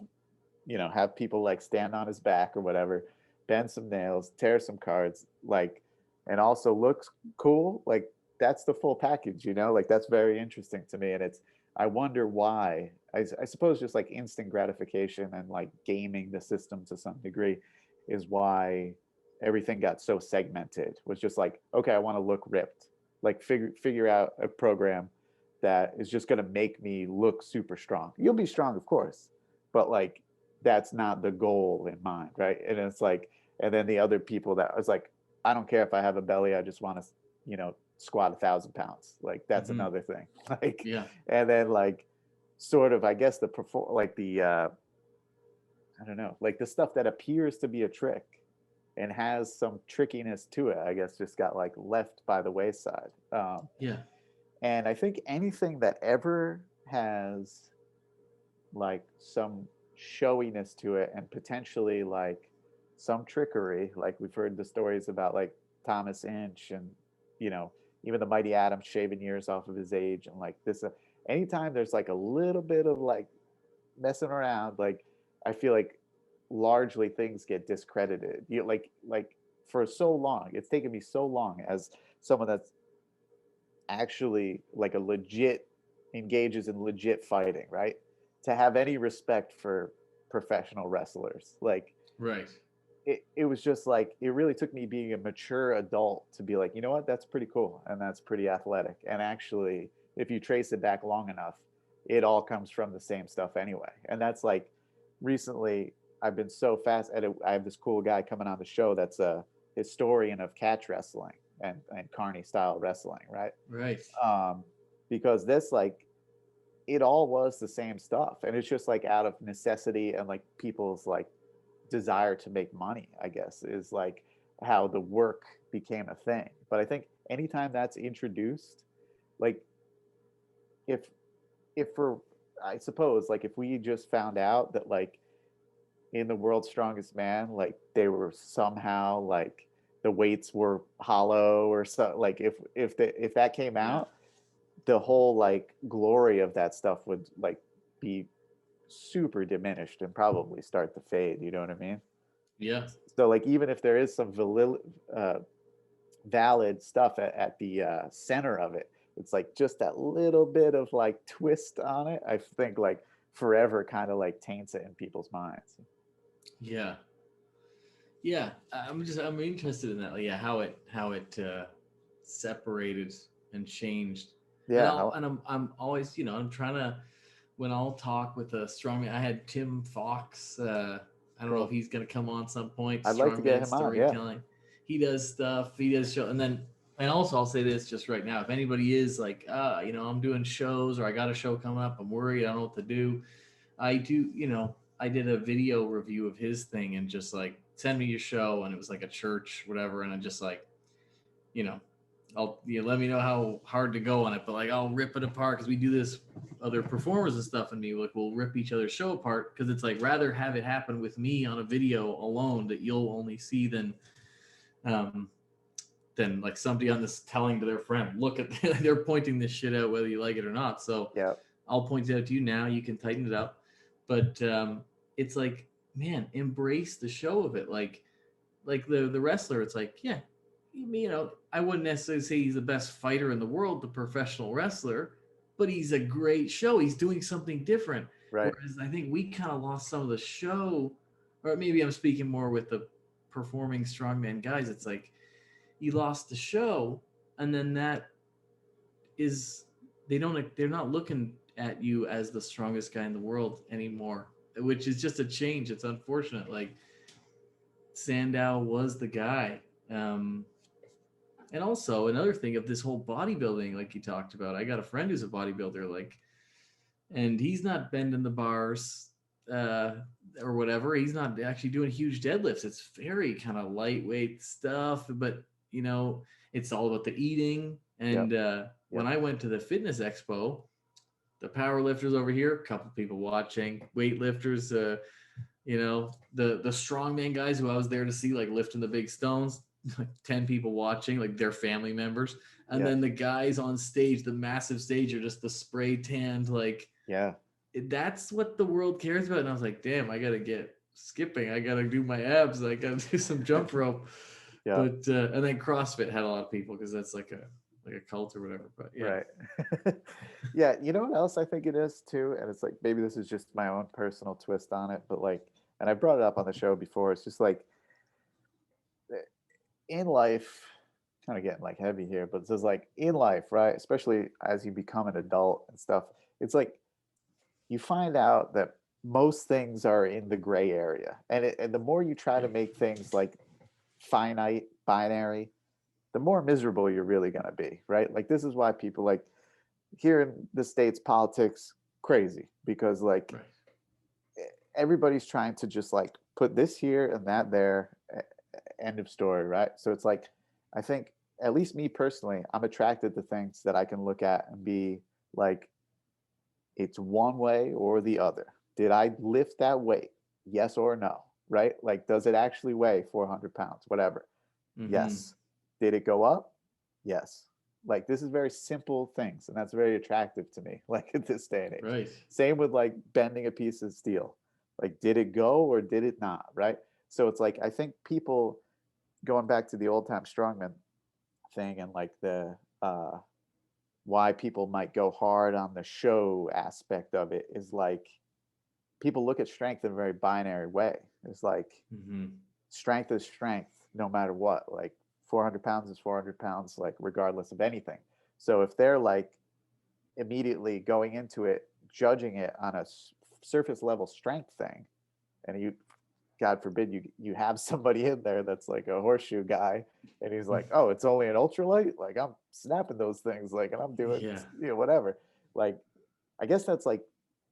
[SPEAKER 3] have people like stand on his back or whatever, bend some nails, tear some cards, like, and also looks cool. Like, that's the full package, like that's very interesting to me. And I wonder why, I suppose just like instant gratification and like gaming the system to some degree is why everything got so segmented. Was just like, okay, I want to look ripped, like figure out a program that is just going to make me look super strong. You'll be strong, of course, but like, that's not the goal in mind. Right. And it's like, and then the other people that was like, I don't care if I have a belly, I just want to, squat 1,000 pounds. Like, that's another thing. Like, and then like, sort of, I guess I don't know, like the stuff that appears to be a trick and has some trickiness to it, I guess just got like left by the wayside. And I think anything that ever has like some showiness to it and potentially like some trickery, like we've heard the stories about like Thomas Inch and, you know, even the Mighty Atom shaving years off of his age and like this, anytime there's like a little bit of like messing around, like I feel like largely things get discredited. You like for so long, it's taken me so long as someone that's actually like a legit engages in legit fighting, right? To have any respect for professional wrestlers. Like
[SPEAKER 4] Right.
[SPEAKER 3] it was just like it really took me being a mature adult to be like, you know what, that's pretty cool and that's pretty athletic. And actually, if you trace it back long enough, it all comes from the same stuff anyway. And that's like recently I've been so fast at it. I have this cool guy coming on the show that's a historian of catch wrestling and carney style wrestling, right?
[SPEAKER 4] Right.
[SPEAKER 3] Because this like it all was the same stuff and it's just like out of necessity and like people's like desire to make money, I guess, is like how the work became a thing. But I think anytime that's introduced, like if for I suppose like if we just found out that like in the World's Strongest Man, like they were somehow like the weights were hollow or so, like if that came out, the whole like glory of that stuff would like be super diminished and probably start to fade. You know what I mean?
[SPEAKER 4] Yeah.
[SPEAKER 3] So like even if there is some valid stuff at the center of it, it's like just that little bit of like twist on it. I think like forever kind of like taints it in people's minds.
[SPEAKER 4] Yeah. Yeah. I'm interested in that. Like, yeah, how it separated and changed.
[SPEAKER 3] Yeah,
[SPEAKER 4] I'm always, I'm trying to, when I'll talk with a strongman, I had Tim Fox. I don't know if he's going to come on some point.
[SPEAKER 3] I'd like to get him on. Yeah.
[SPEAKER 4] Storytelling. He does stuff. He does show. And also I'll say this just right now. If anybody is like, I'm doing shows or I got a show coming up, I'm worried, I don't know what to do. I did a video review of his thing and just like, send me your show. And it was like a church, whatever. And I just like, let me know how hard to go on it, but like I'll rip it apart because we do this other performers and stuff, and we'll rip each other's show apart because it's like rather have it happen with me on a video alone that you'll only see than like somebody on this telling to their friend, look at they're pointing this shit out whether you like it or not. So
[SPEAKER 3] yeah,
[SPEAKER 4] I'll point it out to you now. You can tighten it up, but it's like, man, embrace the show of it. Like the wrestler, it's like, yeah. I wouldn't necessarily say he's the best fighter in the world, the professional wrestler, but he's a great show. He's doing something different.
[SPEAKER 3] right.
[SPEAKER 4] Whereas I think we kind of lost some of the show, or maybe I'm speaking more with the performing strongman guys. It's like you lost the show, and then that is they're not looking at you as the strongest guy in the world anymore, which is just a change. It's unfortunate. Like Sandow was the guy. And also another thing of this whole bodybuilding, like you talked about, I got a friend who's a bodybuilder, like, and he's not bending the bars or whatever. He's not actually doing huge deadlifts. It's very kind of lightweight stuff, but it's all about the eating. And when I went to the fitness expo, the power lifters over here, a couple people watching, weightlifters, the strongman guys who I was there to see, like lifting the big stones, like 10 people watching, like their family members. And then the guys on stage, the massive stage, are just the spray tanned, like, that's what the world cares about. And I was like, damn, I got to get skipping. I got to do my abs. I got to do some jump rope. But, and then CrossFit had a lot of people because that's like a cult or whatever. But
[SPEAKER 3] right. Yeah. You know what else I think it is too? And it's like, maybe this is just my own personal twist on it, but like, and I brought it up on the show before. It's just like, in life, kind of getting like heavy here, but it's just like in life, right? Especially as you become an adult and stuff, it's like you find out that most things are in the gray area, and the more you try to make things like finite, binary, the more miserable you're really gonna be, right? Like this is why people like here in the States, politics crazy because like everybody's trying to just like put this here and that there. End of story, right? So it's like I think at least me personally, I'm attracted to things that I can look at and be like, it's one way or the other. Did I lift that weight? Yes or no? Right? Like, does it actually weigh 400 pounds? Whatever.
[SPEAKER 4] Mhm.
[SPEAKER 3] Yes. Did it go up? Yes. Like, this is very simple things, and that's very attractive to me, like at this day and age.
[SPEAKER 4] Right.
[SPEAKER 3] Same with like bending a piece of steel. Like, did it go or did it not? Right. So it's like, I think people, going back to the old time strongman thing and like the why people might go hard on the show aspect of it is like, people look at strength in a very binary way. It's like,
[SPEAKER 4] Mhm.
[SPEAKER 3] strength is strength no matter what. Like, 400 pounds is 400 pounds, like regardless of anything. So if they're like immediately going into it, judging it on a surface level strength thing, and you, God forbid, you have somebody in there that's like a horseshoe guy, and he's like, oh, it's only an ultralight, like I'm snapping those things, like, and I'm doing,
[SPEAKER 4] Yeah.
[SPEAKER 3] whatever. Like, I guess that's like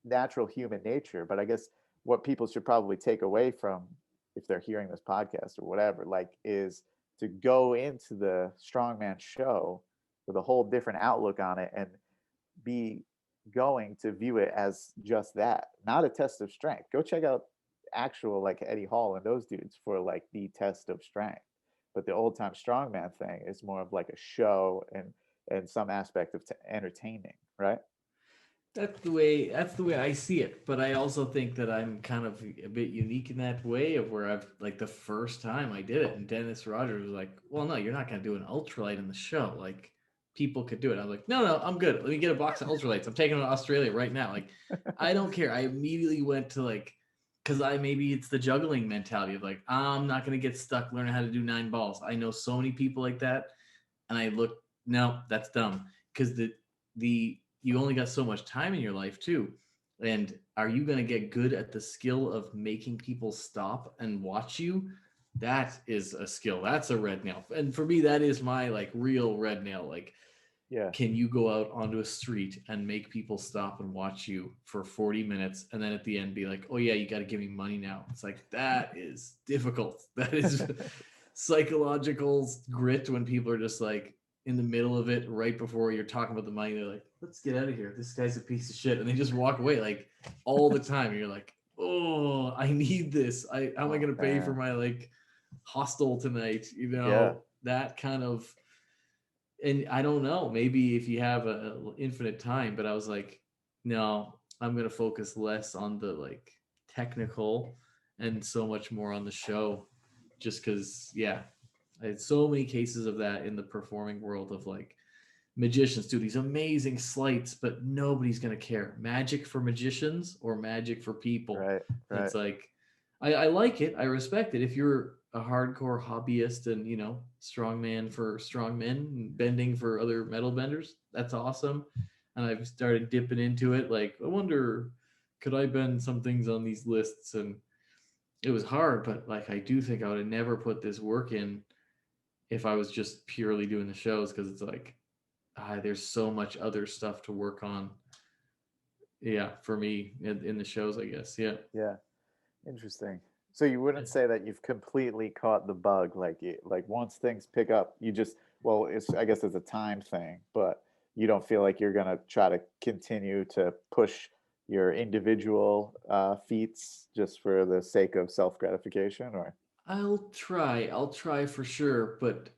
[SPEAKER 3] natural human nature. But I guess what people should probably take away from, if they're hearing this podcast or whatever, like, is to go into the strongman show with a whole different outlook on it, and be going to view it as just that, not a test of strength. Go check out actual like Eddie Hall and those dudes for like the test of strength. But the old time strongman thing is more of like a show and some aspect of entertaining, right?
[SPEAKER 4] That's the way I see it. But I also think that I'm kind of a bit unique in that way of where I've like the first time I did it, and Dennis Rogers was like, well, no, you're not going to do an ultralight in the show. Like, people could do it. I was like, no, I'm good. Let me get a box of ultralights. I'm taking them to Australia right now. Like, I don't care. I immediately went to like, because maybe it's the juggling mentality of like, I'm not going to get stuck learning how to do 9 balls. I know so many people like that. And I look, no, that's dumb. Because you only got so much time in your life too. And are you going to get good at the skill of making people stop and watch you? That is a skill. That's a red nail. And for me, that is my like real red nail. Like,
[SPEAKER 3] Yeah.
[SPEAKER 4] can you go out onto a street and make people stop and watch you for 40 minutes and then at the end be like, oh yeah, you got to give me money now? It's like, that is difficult. That is psychological grit when people are just like in the middle of it right before you're talking about the money. They're like, let's get out of here. This guy's a piece of shit. And they just walk away like all the time. And you're like, oh, I need this. How am I going to pay for my like hostel tonight? That kind of. And I don't know, maybe if you have a infinite time, but I was like, no, I'm going to focus less on the like technical and so much more on the show, just because, yeah, I had so many cases of that in the performing world of like magicians do these amazing sleights, but nobody's going to care. Magic for magicians or magic for people.
[SPEAKER 3] Right.
[SPEAKER 4] It's like, I like it. I respect it. If you're a hardcore hobbyist and, strongman for strongmen and bending for other metal benders, that's awesome. And I've started dipping into it. Like, I wonder, could I bend some things on these lists? And it was hard, but like, I do think I would have never put this work in if I was just purely doing the shows. Cause it's like, there's so much other stuff to work on. Yeah. For me in the shows, I guess. Yeah.
[SPEAKER 3] Yeah. Interesting. So you wouldn't say that you've completely caught the bug, like once things pick up, you just, well, I guess it's a time thing, but you don't feel like you're going to try to continue to push your individual feats just for the sake of self-gratification, or?
[SPEAKER 4] I'll try for sure. But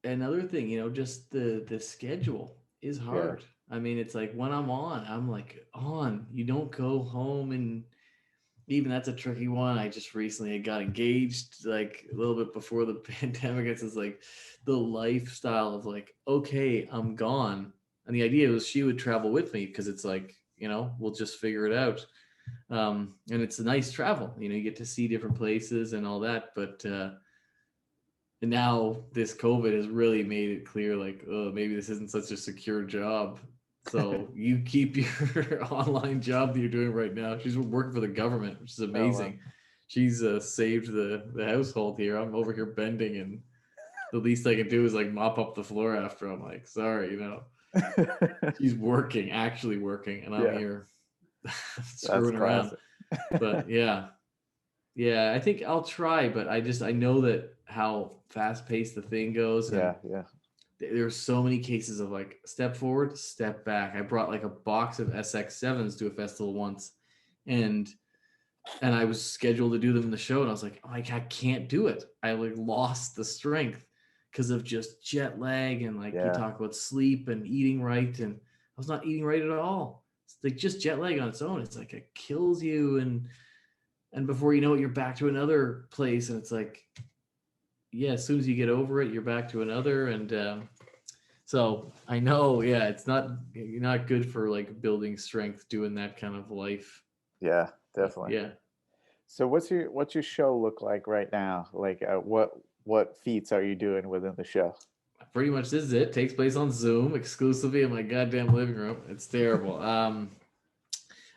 [SPEAKER 4] another thing, just the schedule is hard. Yeah. I mean, it's like when I'm like on, you don't go home, and even that's a tricky one. I just recently got engaged like a little bit before the pandemic. It's like the lifestyle of like, okay, I'm gone. And the idea was she would travel with me because it's like, we'll just figure it out. And it's a nice travel, you get to see different places and all that. But and now this COVID has really made it clear, like, oh, maybe this isn't such a secure job. So you keep your online job that you're doing right now. She's working for the government, which is amazing. Oh, wow. She's saved the household here. I'm over here bending, and the least I can do is like mop up the floor after. I'm like, sorry, She's actually working, and I'm here screwing around. But yeah, I think I'll try. But I know that how fast paced the thing goes.
[SPEAKER 3] Yeah.
[SPEAKER 4] There were so many cases of like step forward, step back. I brought like a box of SX7s to a festival once, and I was scheduled to do them in the show, and I was like, I can't do it. I like lost the strength because of just jet lag, and like you
[SPEAKER 3] Yeah.
[SPEAKER 4] talk about sleep and eating right, and I was not eating right at all. It's like just jet lag on its own. It's like it kills you, and before you know it, you're back to another place, and it's like, yeah, as soon as you get over it, you're back to another, and so I know, yeah, you're not good for like building strength doing that kind of life.
[SPEAKER 3] Yeah, definitely.
[SPEAKER 4] Yeah.
[SPEAKER 3] So what's your show look like right now? Like what feats are you doing within the show?
[SPEAKER 4] Pretty much this is it. Takes place on Zoom exclusively in my goddamn living room. It's terrible.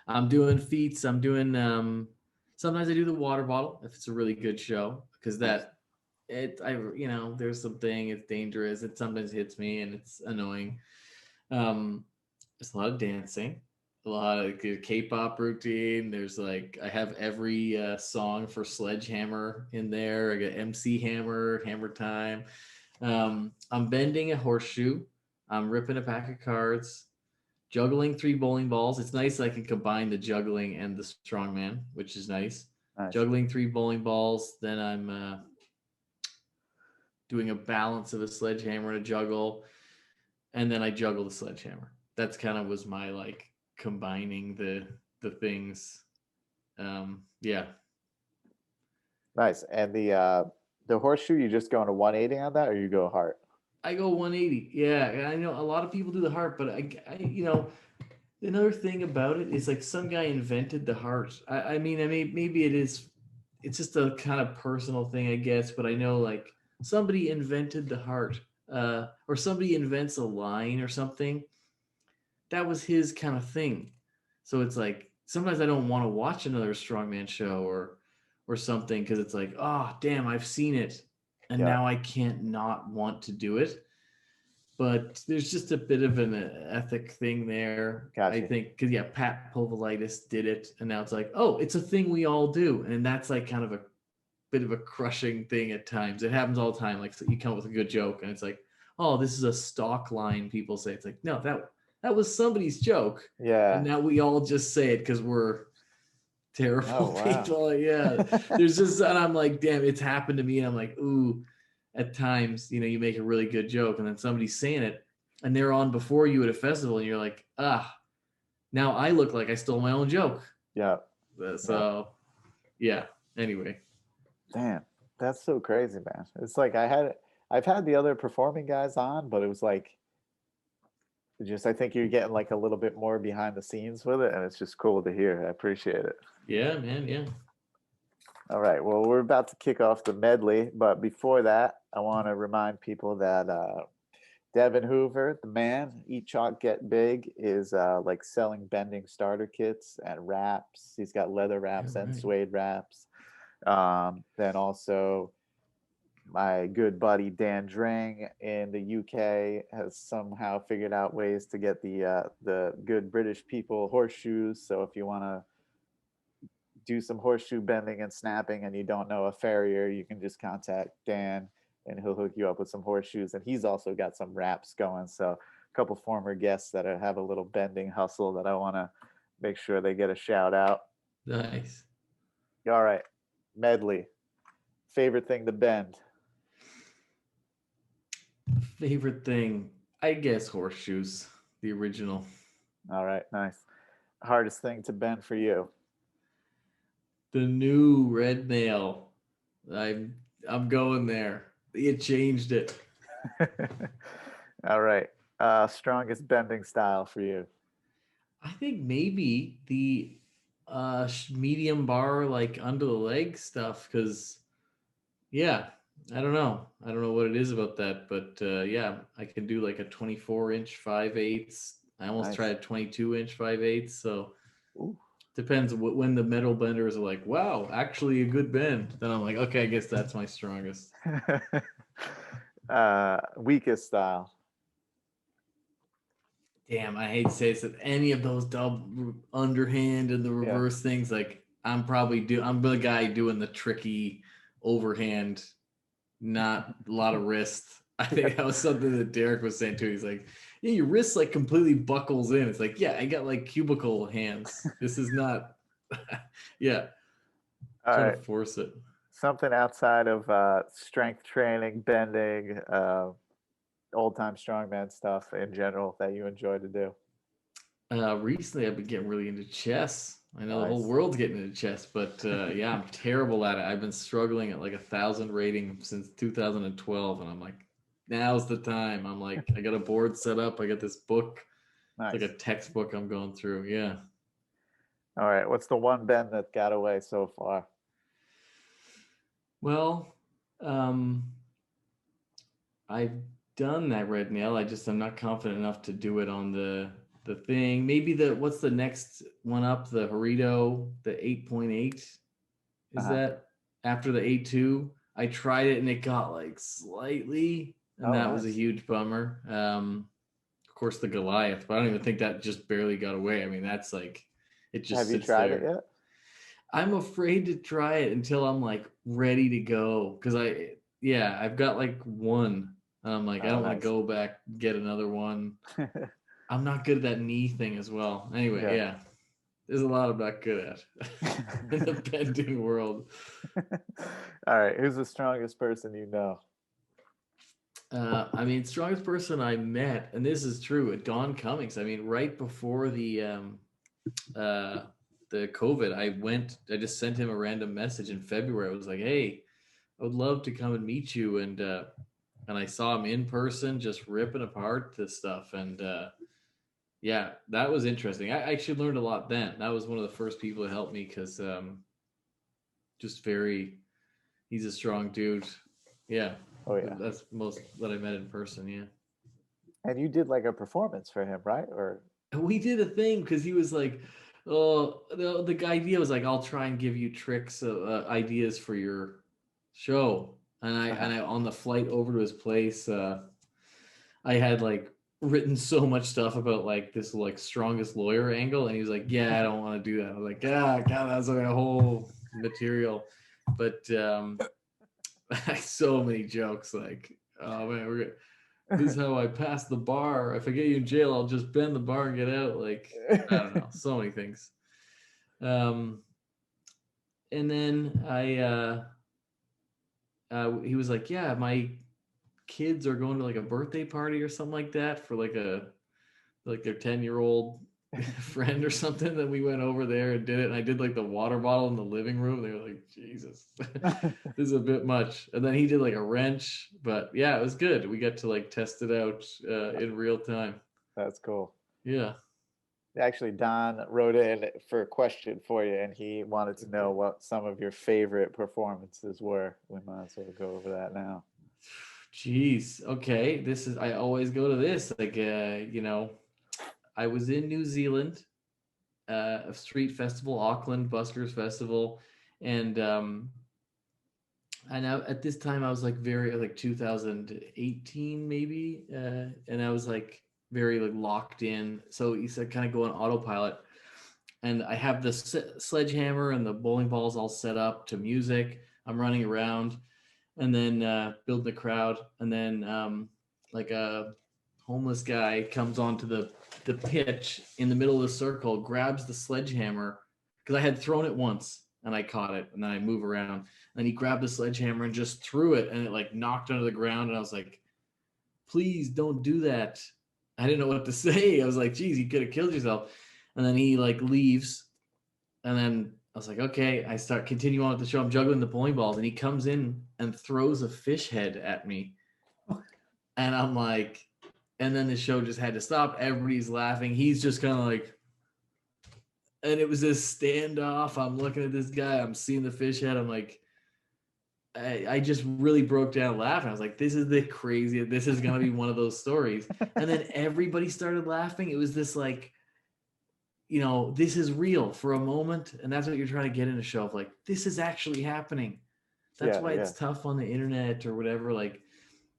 [SPEAKER 4] I'm doing feats. I'm doing sometimes I do the water bottle if it's a really good show, because there's something, it's dangerous. It sometimes hits me and it's annoying. There's a lot of dancing, a lot of good K-pop routine. There's like I have every song for Sledgehammer in there. I got MC Hammer, Hammer Time. I'm bending a horseshoe. I'm ripping a pack of cards, juggling 3 bowling balls. It's nice I can combine the juggling and the strongman, which is nice.
[SPEAKER 3] Nice.
[SPEAKER 4] Juggling 3 bowling balls. Then I'm doing a balance of a sledgehammer and a juggle, and then I juggle the sledgehammer. That's kind of was my like combining the things. Yeah.
[SPEAKER 3] Nice. And the horseshoe, you just going to 180 on that, or you go heart?
[SPEAKER 4] I go 180. Yeah, I know a lot of people do the heart, but I another thing about it is like some guy invented the heart. I mean, maybe it's just a kind of personal thing, I guess, but I know like somebody invented the heart, or somebody invents a line or something. That was his kind of thing. So it's like sometimes I don't want to watch another strongman show or something, because it's like, oh damn, I've seen it, and now I can't not want to do it. But there's just a bit of an ethic thing there.
[SPEAKER 3] Gotcha.
[SPEAKER 4] I think, because Pat Povolitis did it, and now it's like, oh, it's a thing we all do, and that's like kind of a bit of a crushing thing at times. It happens all the time. Like, so you come up with a good joke, and it's like, oh, this is a stock line. People say it's like, no, that was somebody's joke.
[SPEAKER 3] Yeah.
[SPEAKER 4] And now we all just say it because we're terrible people. Yeah. There's just, and I'm like, damn, it's happened to me. And I'm like, ooh, at times, you make a really good joke and then somebody's saying it and they're on before you at a festival and you're like, now I look like I stole my own joke.
[SPEAKER 3] Yeah.
[SPEAKER 4] So yeah. Anyway.
[SPEAKER 3] Damn, that's so crazy, man. It's like I've had the other performing guys on, but it was like, I think you're getting like a little bit more behind the scenes with it, and it's just cool to hear. I appreciate it.
[SPEAKER 4] Yeah, man. Yeah.
[SPEAKER 3] All right. Well, we're about to kick off the medley, but before that, I want to remind people that Devin Hoover, the man, Eat Chalk Get Big, is like selling bending starter kits and wraps. He's got leather wraps and suede wraps. Then also my good buddy Dan Dring in the UK has somehow figured out ways to get the good British people horseshoes. So if you want to do some horseshoe bending and snapping and you don't know a farrier, you can just contact Dan and he'll hook you up with some horseshoes. And he's also got some wraps going. So a couple former guests that have a little bending hustle that I want to make sure they get a shout out.
[SPEAKER 4] Nice.
[SPEAKER 3] All right. Medley. Favorite thing to bend?
[SPEAKER 4] Favorite thing, I guess horseshoes, the original.
[SPEAKER 3] All right, nice. Hardest thing to bend for you?
[SPEAKER 4] The new red nail. I'm going there. You changed it.
[SPEAKER 3] All right. Strongest bending style for you?
[SPEAKER 4] I think maybe the medium bar, like under the leg stuff, because I don't know what it is about that, but I can do like a 24-inch 5/8. I almost tried a 22-inch 5/8. So depends when the metal benders are like, wow, actually a good bend. Then I'm like, okay, I guess that's my strongest.
[SPEAKER 3] Weakest style?
[SPEAKER 4] Damn, I hate to say this, that any of those double underhand and the reverse things, like I'm the guy doing the tricky overhand, not a lot of wrist. I think that was something that Derek was saying too. He's like, yeah, your wrist like completely buckles in. It's like, yeah, I got like cubicle hands. This is not, yeah,
[SPEAKER 3] All
[SPEAKER 4] trying
[SPEAKER 3] right.
[SPEAKER 4] to force it.
[SPEAKER 3] Something outside of strength training, bending, old time strongman stuff in general that you enjoy to do.
[SPEAKER 4] Recently, I've been getting really into chess. I know the whole
[SPEAKER 3] Nice.
[SPEAKER 4] world's getting into chess, but yeah, I'm terrible at it. I've been struggling at like 1,000 rating since 2012, and I'm like, now's the time. I'm like, I got a board set up. I got this book. It's
[SPEAKER 3] Nice.
[SPEAKER 4] like a textbook I'm going through. Yeah.
[SPEAKER 3] All right. What's the one bend that got away so far?
[SPEAKER 4] Well, um, I've done that red nail. I'm not confident enough to do it on the thing. Maybe what's the next one up? The Harito, the 8.8. Is
[SPEAKER 3] Uh-huh.
[SPEAKER 4] that after the 8.2? I tried it and it got like slightly, and
[SPEAKER 3] Oh,
[SPEAKER 4] that was a
[SPEAKER 3] nice.
[SPEAKER 4] huge bummer. Of course the Goliath, but I don't even think that just barely got away. I mean, that's like it just
[SPEAKER 3] Have you
[SPEAKER 4] sits
[SPEAKER 3] tried it
[SPEAKER 4] there.
[SPEAKER 3] yet?
[SPEAKER 4] I'm afraid to try it until I'm like ready to go because I've got like one. And I'm like, I
[SPEAKER 3] Oh,
[SPEAKER 4] don't want to
[SPEAKER 3] nice.
[SPEAKER 4] go back get another one. I'm not good at that knee thing as well. Anyway,
[SPEAKER 3] Yeah.
[SPEAKER 4] yeah, there's a lot I'm not good at in the bending world.
[SPEAKER 3] All right. Who's the strongest person you know?
[SPEAKER 4] I mean, strongest person I met, and this is true, at Don Cummings. I mean, right before uh, the COVID, I just sent him a random message in February. I was like, hey, I would love to come and meet you. And I saw him in person, just ripping apart this stuff. And yeah, that was interesting. I actually learned a lot then. That was one of the first people to help me because just he's a strong dude. Yeah,
[SPEAKER 3] Oh, yeah.
[SPEAKER 4] that's most that I met in person. Yeah.
[SPEAKER 3] And you did like a performance for him, right? Or
[SPEAKER 4] We did a thing because he was like, oh, the idea was like, I'll try and give you tricks, ideas for your show.
[SPEAKER 3] uh-huh.
[SPEAKER 4] On the flight over to his place, I had like written so much stuff about like this like strongest lawyer angle, and he was like, yeah, I don't want to do that. I was like, God, that's like a whole material. But so many jokes like, oh man, this is how I pass the bar. If I get you in jail, I'll just bend the bar and get out. Like, I don't know, so many things. Um, and then he was like, yeah, my kids are going to like a birthday party or something like that for like their 10-year-old friend or something. That we went over there and did it. And I did like the water bottle in the living room. They were like, Jesus, this is a bit much. And then he did like a wrench, but yeah, it was good. We got to like test it out in real time.
[SPEAKER 3] That's cool.
[SPEAKER 4] Yeah.
[SPEAKER 3] Actually, Don wrote in for a question for you, and he wanted to know what some of your favorite performances were. We might as well go over that now.
[SPEAKER 4] Jeez. Okay. I always go to this. Like, I was in New Zealand, a street festival, Auckland Buskers Festival. And, at this time I was like very like 2018 maybe. And I was like very like locked in. So you said kind of go on autopilot. And I have the sledgehammer and the bowling balls all set up to music. I'm running around and then building the crowd. And then like a homeless guy comes onto the pitch in the middle of the circle, grabs the sledgehammer because I had thrown it once and I caught it, and then I move around. And he grabbed the sledgehammer and just threw it, and it like knocked onto the ground. And I was like, please don't do that. I didn't know what to say. I was like, geez, you could have killed yourself. And then he like leaves. And then I was like, okay, I continue on with the show. I'm juggling the bowling balls, and he comes in and throws a fish head at me. And I'm like, and then the show just had to stop. Everybody's laughing. He's just kind of like, and it was this standoff. I'm looking at this guy. I'm seeing the fish head. I'm like, I just really broke down laughing. I was like, this is the craziest. This is going to be one of those stories. And then everybody started laughing. It was this like, this is real for a moment. And that's what you're trying to get in a show of like, this is actually happening. That's why it's tough on the internet or whatever. Like,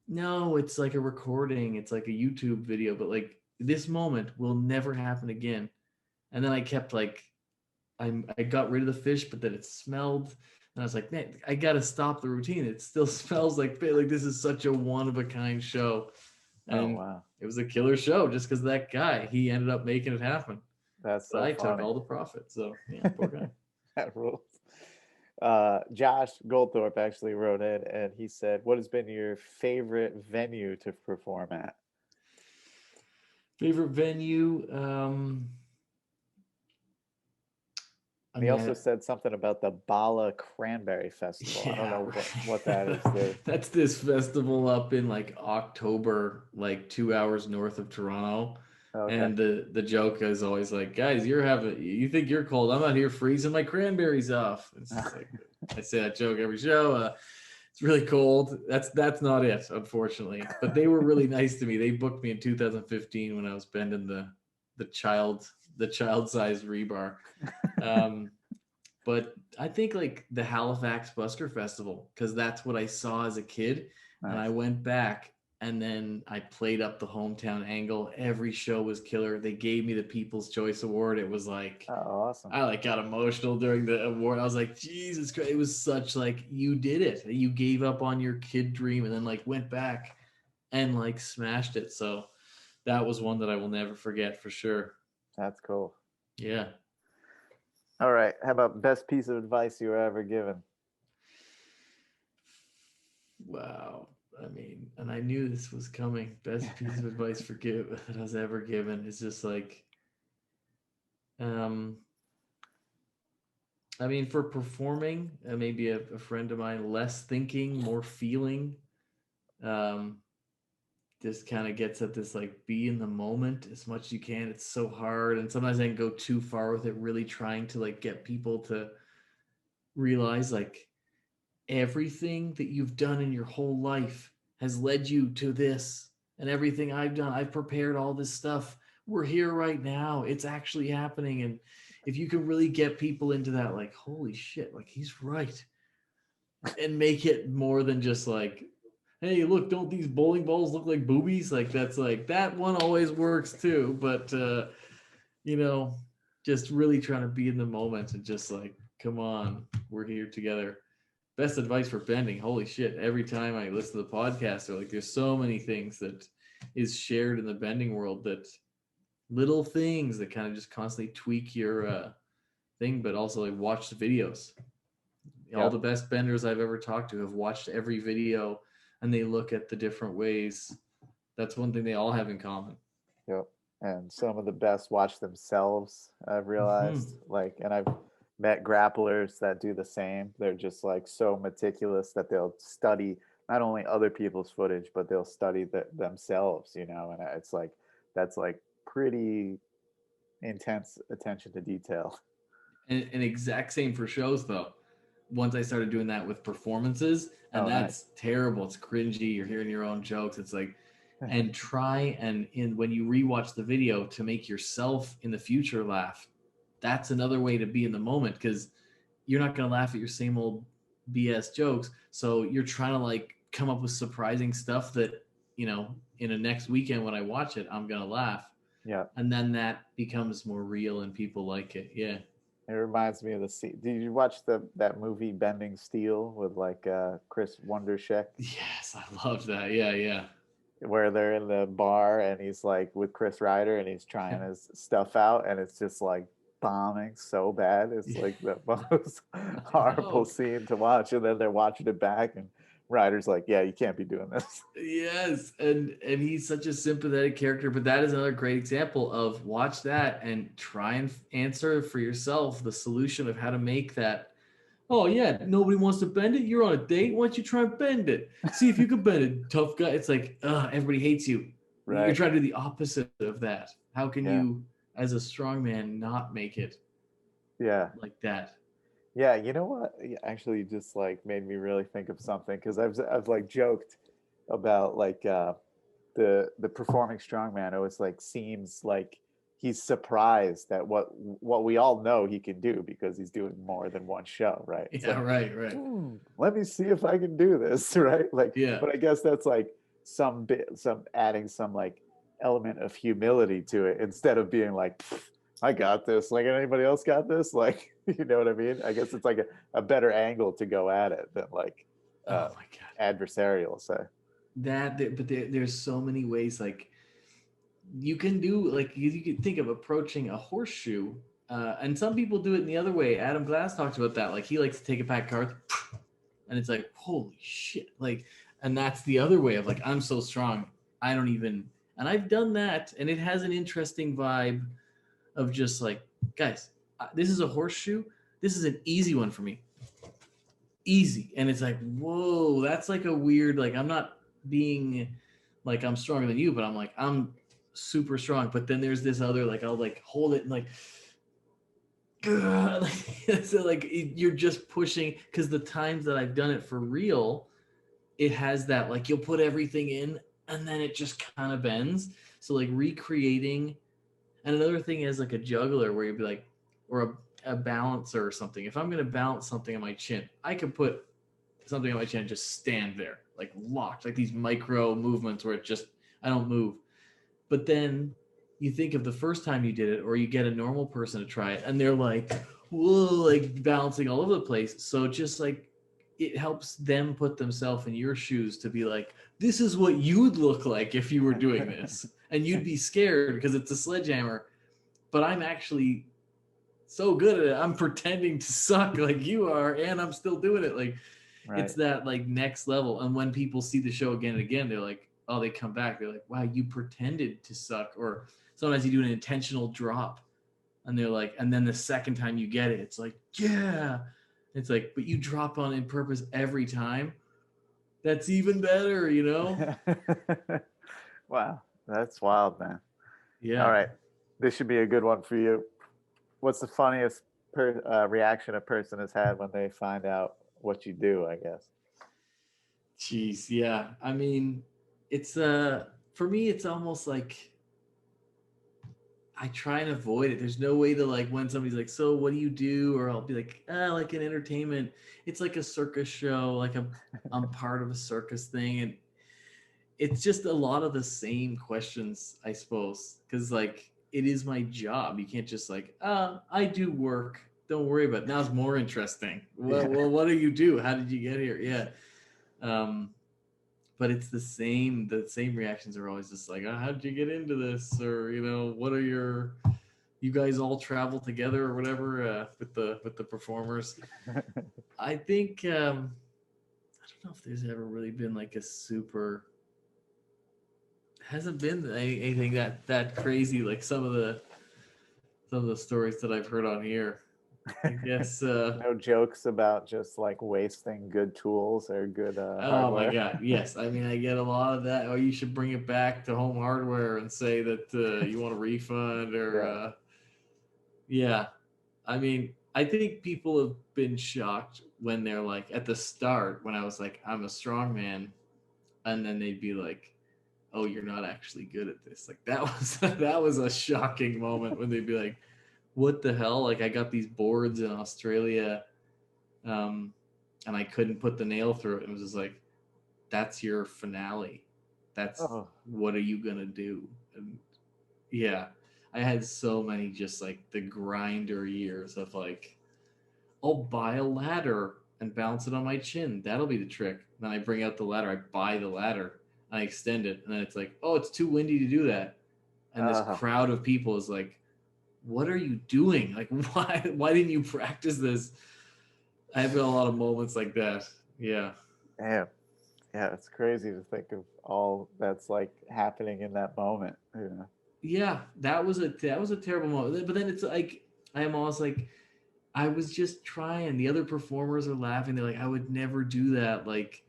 [SPEAKER 4] no, it's like a recording. It's like a YouTube video, but like this moment will never happen again. And then I kept like, I got rid of the fish, but then it smelled. And I was like, man, I got to stop the routine. It still smells like pit. Like, this is such a one of a kind show. And
[SPEAKER 3] wow.
[SPEAKER 4] it was a killer show just because that guy, he ended up making it happen.
[SPEAKER 3] That's
[SPEAKER 4] But
[SPEAKER 3] so
[SPEAKER 4] I took
[SPEAKER 3] funny.
[SPEAKER 4] all the profit. So, yeah, poor guy.
[SPEAKER 3] That rules. Josh Goldthorpe actually wrote in and he said, what has been your favorite venue to perform at?
[SPEAKER 4] Favorite venue?
[SPEAKER 3] And he also said something about the Bala Cranberry Festival. I don't know what that is.
[SPEAKER 4] That's this festival up in like October, like 2 hours north of Toronto.
[SPEAKER 3] Okay.
[SPEAKER 4] And the joke is always like, guys, you think you're cold. I'm out here freezing my cranberries off. It's just like, I say that joke every show. It's really cold. That's not it, unfortunately. But they were really nice to me. They booked me in 2015 when I was bending the child-sized rebar. But I think like the Halifax Busker Festival, because that's what I saw as a kid.
[SPEAKER 3] Nice.
[SPEAKER 4] And I went back and then I played up the hometown angle. Every show was killer. They gave me the People's Choice Award. It was like,
[SPEAKER 3] oh, awesome.
[SPEAKER 4] I like got emotional during the award. I was like, Jesus Christ. It was such like, you did it. You gave up on your kid dream and then like went back and like smashed it. So that was one that I will never forget for sure.
[SPEAKER 3] That's cool.
[SPEAKER 4] Yeah.
[SPEAKER 3] All right. How about best piece of advice you were ever given?
[SPEAKER 4] Wow. I mean, and I knew this was coming. Best piece of advice that I was ever given is just like, I mean, for performing, maybe a friend of mine, less thinking, more feeling, just kind of gets at this, like, be in the moment as much as you can. It's so hard. And sometimes I can go too far with it, really trying to like get people to realize like everything that you've done in your whole life has led you to this, and everything I've done, I've prepared all this stuff. We're here right now. It's actually happening. And if you can really get people into that, like, holy shit, like he's right. And make it more than just like, hey, look, don't these bowling balls look like boobies? Like that's like, that one always works too. But, you know, just really trying to be in the moment and just like, come on, we're here together. Best advice for bending. Holy shit. Every time I listen to the podcast, they're like, there's so many things that is shared in the bending world, that little things that kind of just constantly tweak your thing, but also like watch the videos. All the best benders I've ever talked to have watched every video and they look at the different ways. That's one thing they all have in common.
[SPEAKER 3] Yep. And some of the best watch themselves, I've realized. Like, and I've met grapplers that do the same. They're just like so meticulous that they'll study not only other people's footage, but they'll study themselves, you know, and it's like, that's like pretty intense attention to detail.
[SPEAKER 4] And exact same for shows though. Once I started doing that with performances, and that's terrible. It's cringy. You're hearing your own jokes. It's like, and try and when you rewatch the video to make yourself in the future laugh. That's another way to be in the moment, because you're not going to laugh at your same old BS jokes. So you're trying to like come up with surprising stuff that, you know, in a next weekend when I watch it, I'm going to laugh.
[SPEAKER 3] Yeah.
[SPEAKER 4] And then that becomes more real and people like it. Yeah.
[SPEAKER 3] It reminds me of the scene. Did you watch that movie Bending Steel with like Chris Wondershek?
[SPEAKER 4] Yes, I love that. Yeah, yeah.
[SPEAKER 3] Where they're in the bar and he's like with Chris Ryder and he's trying his stuff out and it's just like bombing so bad. It's like the most horrible scene to watch. And then they're watching it back and Ryder's like, yeah, you can't be doing this.
[SPEAKER 4] Yes, and he's such a sympathetic character, but that is another great example of watch that and try and answer for yourself the solution of how to make that. Oh yeah, nobody wants to bend it. You're on a date. Why don't you try and bend it? See if you can bend it, tough guy. It's like, everybody hates you. Right. You're trying to do the opposite of that. How can you, as a strong man, not make it?
[SPEAKER 3] Yeah,
[SPEAKER 4] like that.
[SPEAKER 3] Yeah, you know what? Actually, just like made me really think of something, because I've like joked about like the performing strongman. It was like seems like he's surprised at what we all know he can do because he's doing more than one show, right? It's
[SPEAKER 4] yeah,
[SPEAKER 3] like,
[SPEAKER 4] right.
[SPEAKER 3] Let me see if I can do this, right? Like,
[SPEAKER 4] yeah.
[SPEAKER 3] But I guess that's like some adding some like element of humility to it instead of being like, I got this. Like, anybody else got this? Like, you know what I mean? I guess it's like a better angle to go at it than like
[SPEAKER 4] Oh my God.
[SPEAKER 3] adversarial, say.
[SPEAKER 4] There's so many ways, like you can do, like you can think of approaching a horseshoe, and some people do it in the other way. Adam Glass talks about that. Like he likes to take a pack of cards, and it's like, holy shit. Like, and that's the other way of like, I'm so strong. I don't even, and I've done that, and it has an interesting vibe of just like, guys, this is a horseshoe. This is an easy one for me. Easy. And it's like, whoa, that's like a weird, like, I'm not being like I'm stronger than you, but I'm like, I'm super strong. But then there's this other, like, I'll like hold it and like, so like you're just pushing, because the times that I've done it for real, it has that, like, you'll put everything in and then it just kind of bends. So like recreating. And another thing is like a juggler where you'd be like, or a balancer or something. If I'm going to balance something on my chin, I could put something on my chin and just stand there, like locked, like these micro movements where it just, I don't move. But then you think of the first time you did it, or you get a normal person to try it and they're like, whoa, like bouncing all over the place. So just like, it helps them put themselves in your shoes to be like, this is what you would look like if you were doing this. And you'd be scared because it's a sledgehammer, but I'm actually so good at it. I'm pretending to suck like you are, and I'm still doing it. Like,
[SPEAKER 3] Right.
[SPEAKER 4] It's that like next level. And when people see the show again and again, they're like, oh, they come back. They're like, wow, you pretended to suck. Or sometimes you do an intentional drop, and they're like, and then the second time you get it, it's like, yeah. It's like, but you drop on in purpose every time. That's even better, you know?
[SPEAKER 3] Wow, that's wild, man.
[SPEAKER 4] Yeah.
[SPEAKER 3] All right, this should be a good one for you. What's the funniest reaction a person has had when they find out what you do, I guess?
[SPEAKER 4] Jeez, yeah. I mean, it's for me, it's almost like I try and avoid it. There's no way to, like, when somebody's like, so what do you do? Or I'll be like, like an entertainment. It's like a circus show, like I'm part of a circus thing. And it's just a lot of the same questions, I suppose. Because like it is my job. You can't just like, I do work. Don't worry about it. Now it's more interesting. Well, what do you do? How did you get here? Yeah. But it's the same reactions are always just like, how did you get into this? Or, what are you guys all travel together or whatever, with the performers. I think, I don't know if there's ever really been like a super, hasn't been anything that crazy. Like some of the stories that I've heard on here, I guess.
[SPEAKER 3] No jokes about just like wasting good tools or good
[SPEAKER 4] Oh
[SPEAKER 3] hardware.
[SPEAKER 4] my God. Yes. I mean, I get a lot of that. Oh, you should bring it back to Home Hardware and say that you want a refund or, yeah. I mean, I think people have been shocked when they're like, at the start, when I was like, I'm a strong man. And then they'd be like, oh, you're not actually good at this. Like that was a shocking moment when they'd be like, what the hell? Like I got these boards in Australia, and I couldn't put the nail through it. It was just like, that's your finale. That's what are you gonna do? And yeah, I had so many just like the grinder years of like, I'll buy a ladder and bounce it on my chin. That'll be the trick. Then I bring out the ladder. I buy the ladder. I extend it, and then it's like, oh, it's too windy to do that. And this crowd of people is like, what are you doing? Like, why didn't you practice this? I've got a lot of moments like that. Yeah.
[SPEAKER 3] Damn. Yeah, it's crazy to think of all that's like happening in that moment.
[SPEAKER 4] Yeah, that was a terrible moment. But then it's like, I'm almost like, I was just trying. The other performers are laughing. They're like, I would never do that. Like,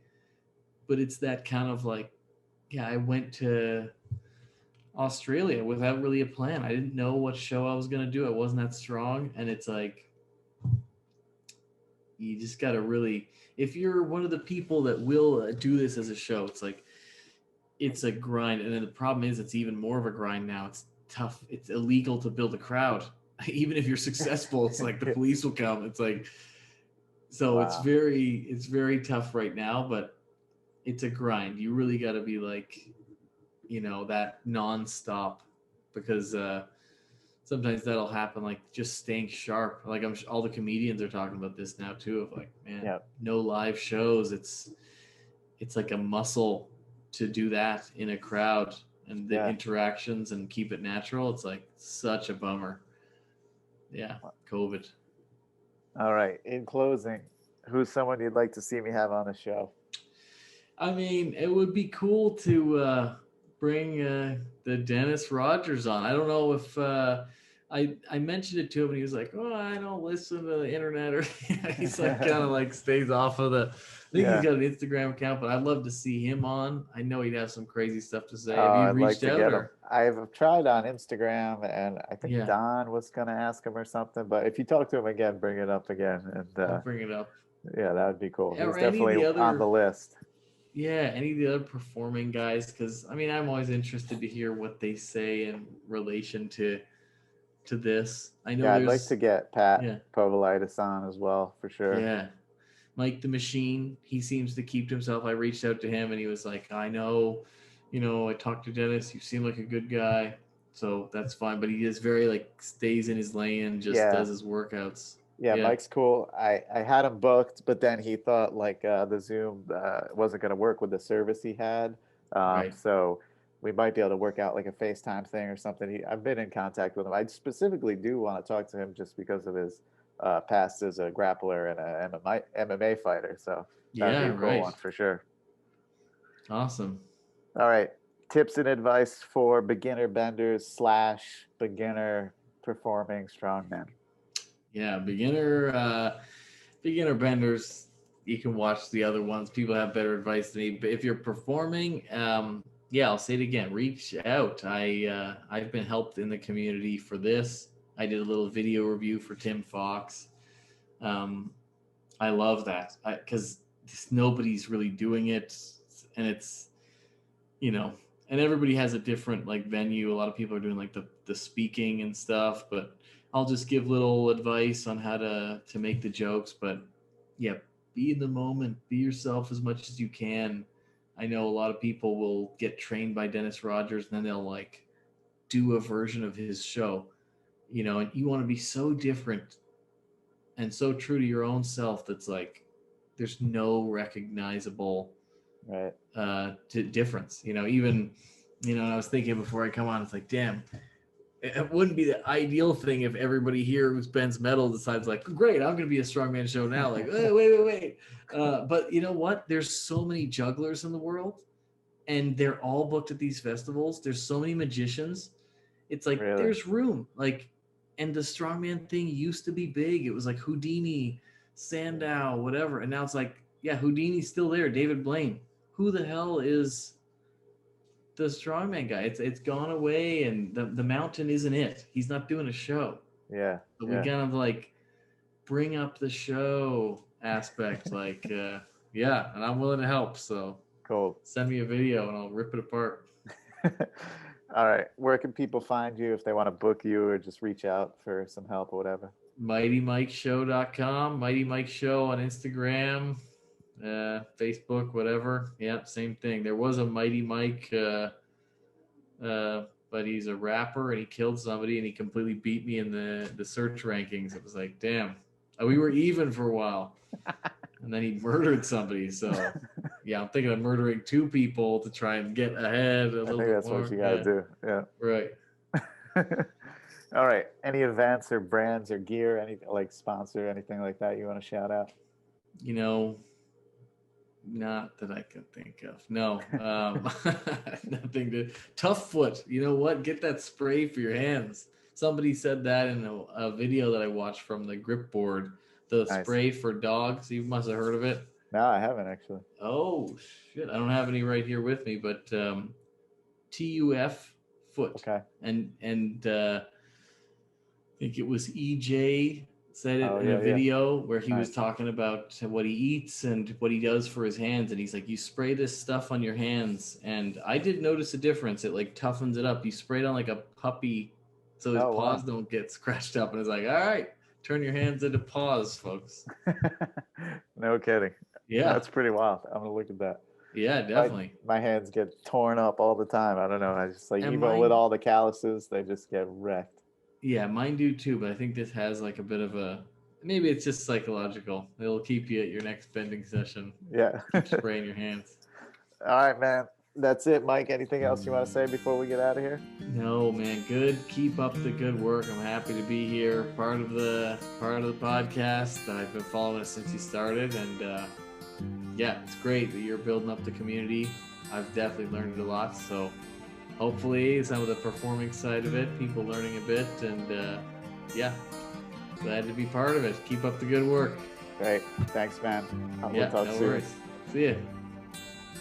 [SPEAKER 4] but it's that kind of like, yeah, I went to Australia without really a plan. I didn't know what show I was going to do. I wasn't that strong. And it's like, you just got to really, if you're one of the people that will do this as a show, it's like, it's a grind. And then the problem is it's even more of a grind now. It's tough. It's illegal to build a crowd. Even if you're successful, it's like the police will come. It's like, so wow. It's very tough right now, but it's a grind. You really got to be like, that nonstop, because sometimes that'll happen, like just staying sharp. Like all the comedians are talking about this now too, of like, man,
[SPEAKER 3] Yep.
[SPEAKER 4] no live shows. It's like a muscle to do that in a crowd, and the
[SPEAKER 3] Yeah.
[SPEAKER 4] interactions and keep it natural. It's like such a bummer. Yeah, COVID.
[SPEAKER 3] All right. In closing, who's someone you'd like to see me have on the show?
[SPEAKER 4] I mean, it would be cool to bring the Dennis Rogers on. I don't know if I mentioned it to him, and he was like, "Oh, I don't listen to the internet," or he's like kind of like stays off of the. I think he's got an Instagram account, but I'd love to see him on. I know he'd have some crazy stuff to say. Have you
[SPEAKER 3] I'd like
[SPEAKER 4] reached
[SPEAKER 3] to
[SPEAKER 4] out?
[SPEAKER 3] get him.
[SPEAKER 4] Or?
[SPEAKER 3] I've tried on Instagram, and I think
[SPEAKER 4] Yeah.
[SPEAKER 3] Don was going to ask him or something. But if you talk to him again, bring it up again, and
[SPEAKER 4] I'll bring it up.
[SPEAKER 3] yeah, that would be cool.
[SPEAKER 4] Or
[SPEAKER 3] He's
[SPEAKER 4] any of the
[SPEAKER 3] definitely on
[SPEAKER 4] other-
[SPEAKER 3] the list.
[SPEAKER 4] Yeah, any of the other performing guys, because I mean, I'm always interested to hear what they say in relation to this. I know
[SPEAKER 3] Yeah, I'd like
[SPEAKER 4] there's
[SPEAKER 3] to get Pat
[SPEAKER 4] Yeah.
[SPEAKER 3] Povolitis on as well, for sure.
[SPEAKER 4] Yeah. Mike the Machine, he seems to keep to himself. I reached out to him and he was like, I know, I talked to Dennis. You seem like a good guy. So that's fine. But he is very like stays in his lane, just does his workouts.
[SPEAKER 3] Yeah,
[SPEAKER 4] Yeah.
[SPEAKER 3] Mike's cool. I had him booked, but then he thought like the Zoom wasn't going to work with the service he had.
[SPEAKER 4] Right.
[SPEAKER 3] So we might be able to work out like a FaceTime thing or something. I've been in contact with him. I specifically do want to talk to him just because of his past as a grappler and a MMA fighter. So that'd be a cool one for sure.
[SPEAKER 4] Awesome.
[SPEAKER 3] All right. Tips and advice for beginner benders / beginner performing strongmen.
[SPEAKER 4] Yeah, beginner benders. You can watch the other ones. People have better advice than me. But if you're performing, I'll say it again. Reach out. I've been helped in the community for this. I did a little video review for Tim Fox. I love that because nobody's really doing it, and it's and everybody has a different like venue. A lot of people are doing like the speaking and stuff, but I'll just give little advice on how to make the jokes. But yeah, be in the moment, be yourself as much as you can. I know a lot of people will get trained by Dennis Rogers and then they'll like do a version of his show, and you want to be so different and so true to your own self. That's like, there's no recognizable difference, even, and I was thinking before I come on, it's like, damn, it wouldn't be the ideal thing if everybody here who's Ben's metal decides like, great, I'm going to be a strongman show now. Like, wait. But you know what? There's so many jugglers in the world and they're all booked at these festivals. There's so many magicians. It's like, there's room. Like, and the strongman thing used to be big. It was like Houdini, Sandow, whatever. And now it's like, yeah, Houdini's still there. David Blaine. Who the hell is the strongman guy? It's gone away, and the mountain isn't it. He's not doing a show.
[SPEAKER 3] Yeah.
[SPEAKER 4] But we kind of like bring up the show aspect, like and I'm willing to help. So
[SPEAKER 3] cool.
[SPEAKER 4] Send me a video and I'll rip it apart.
[SPEAKER 3] All right. Where can people find you if they want to book you or just reach out for some help or whatever?
[SPEAKER 4] MightyMikeShow.com, Mighty Mike Show on Instagram, Facebook, whatever. Yeah, same thing. There was a Mighty Mike, but he's a rapper and he killed somebody and he completely beat me in the search rankings. It was like, damn, we were even for a while. And then he murdered somebody. So, yeah, I'm thinking of murdering 2 people to try and get ahead a little bit more.
[SPEAKER 3] I think that's what you got to do. Yeah.
[SPEAKER 4] Right.
[SPEAKER 3] All right. Any events or brands or gear, anything like sponsor, anything like that you want to shout out?
[SPEAKER 4] Not that I can think of. No. Nothing to. Tough Foot. You know what? Get that spray for your hands. Somebody said that in a video that I watched from the Grip Board. The spray for dogs. You must have heard of it.
[SPEAKER 3] No, I haven't actually.
[SPEAKER 4] Oh shit! I don't have any right here with me, but TUF Foot.
[SPEAKER 3] Okay.
[SPEAKER 4] And I think it was EJ said it in a video where he was talking about what he eats and what he does for his hands, and he's like, you spray this stuff on your hands, and I did notice a difference. It like toughens it up. You spray it on like a puppy, so his paws don't get scratched up, and it's like, all right. Turn your hands into paws, folks.
[SPEAKER 3] No kidding.
[SPEAKER 4] Yeah.
[SPEAKER 3] That's pretty wild. I'm going to look at that.
[SPEAKER 4] Yeah, definitely.
[SPEAKER 3] My hands get torn up all the time. I don't know. I just like, even with all the calluses, they just get wrecked.
[SPEAKER 4] Yeah, mine do too, but I think this has like a bit of a, maybe it's just psychological. It'll keep you at your next bending session.
[SPEAKER 3] Yeah.
[SPEAKER 4] Keep spraying your hands.
[SPEAKER 3] All right, man. That's it, Mike. Anything else you want to say before we get out of here?
[SPEAKER 4] No, man, good. Keep up the good work. I'm happy to be here, part of the podcast. I've been following it since you started, and yeah, it's great that you're building up the community. I've definitely learned a lot, so hopefully some of the performing side of it, people learning a bit, and yeah, glad to be part of it. Keep up the good work.
[SPEAKER 3] Great. Thanks, man. We'll
[SPEAKER 4] Yeah,
[SPEAKER 3] talk
[SPEAKER 4] no
[SPEAKER 3] soon.
[SPEAKER 4] worries. See ya.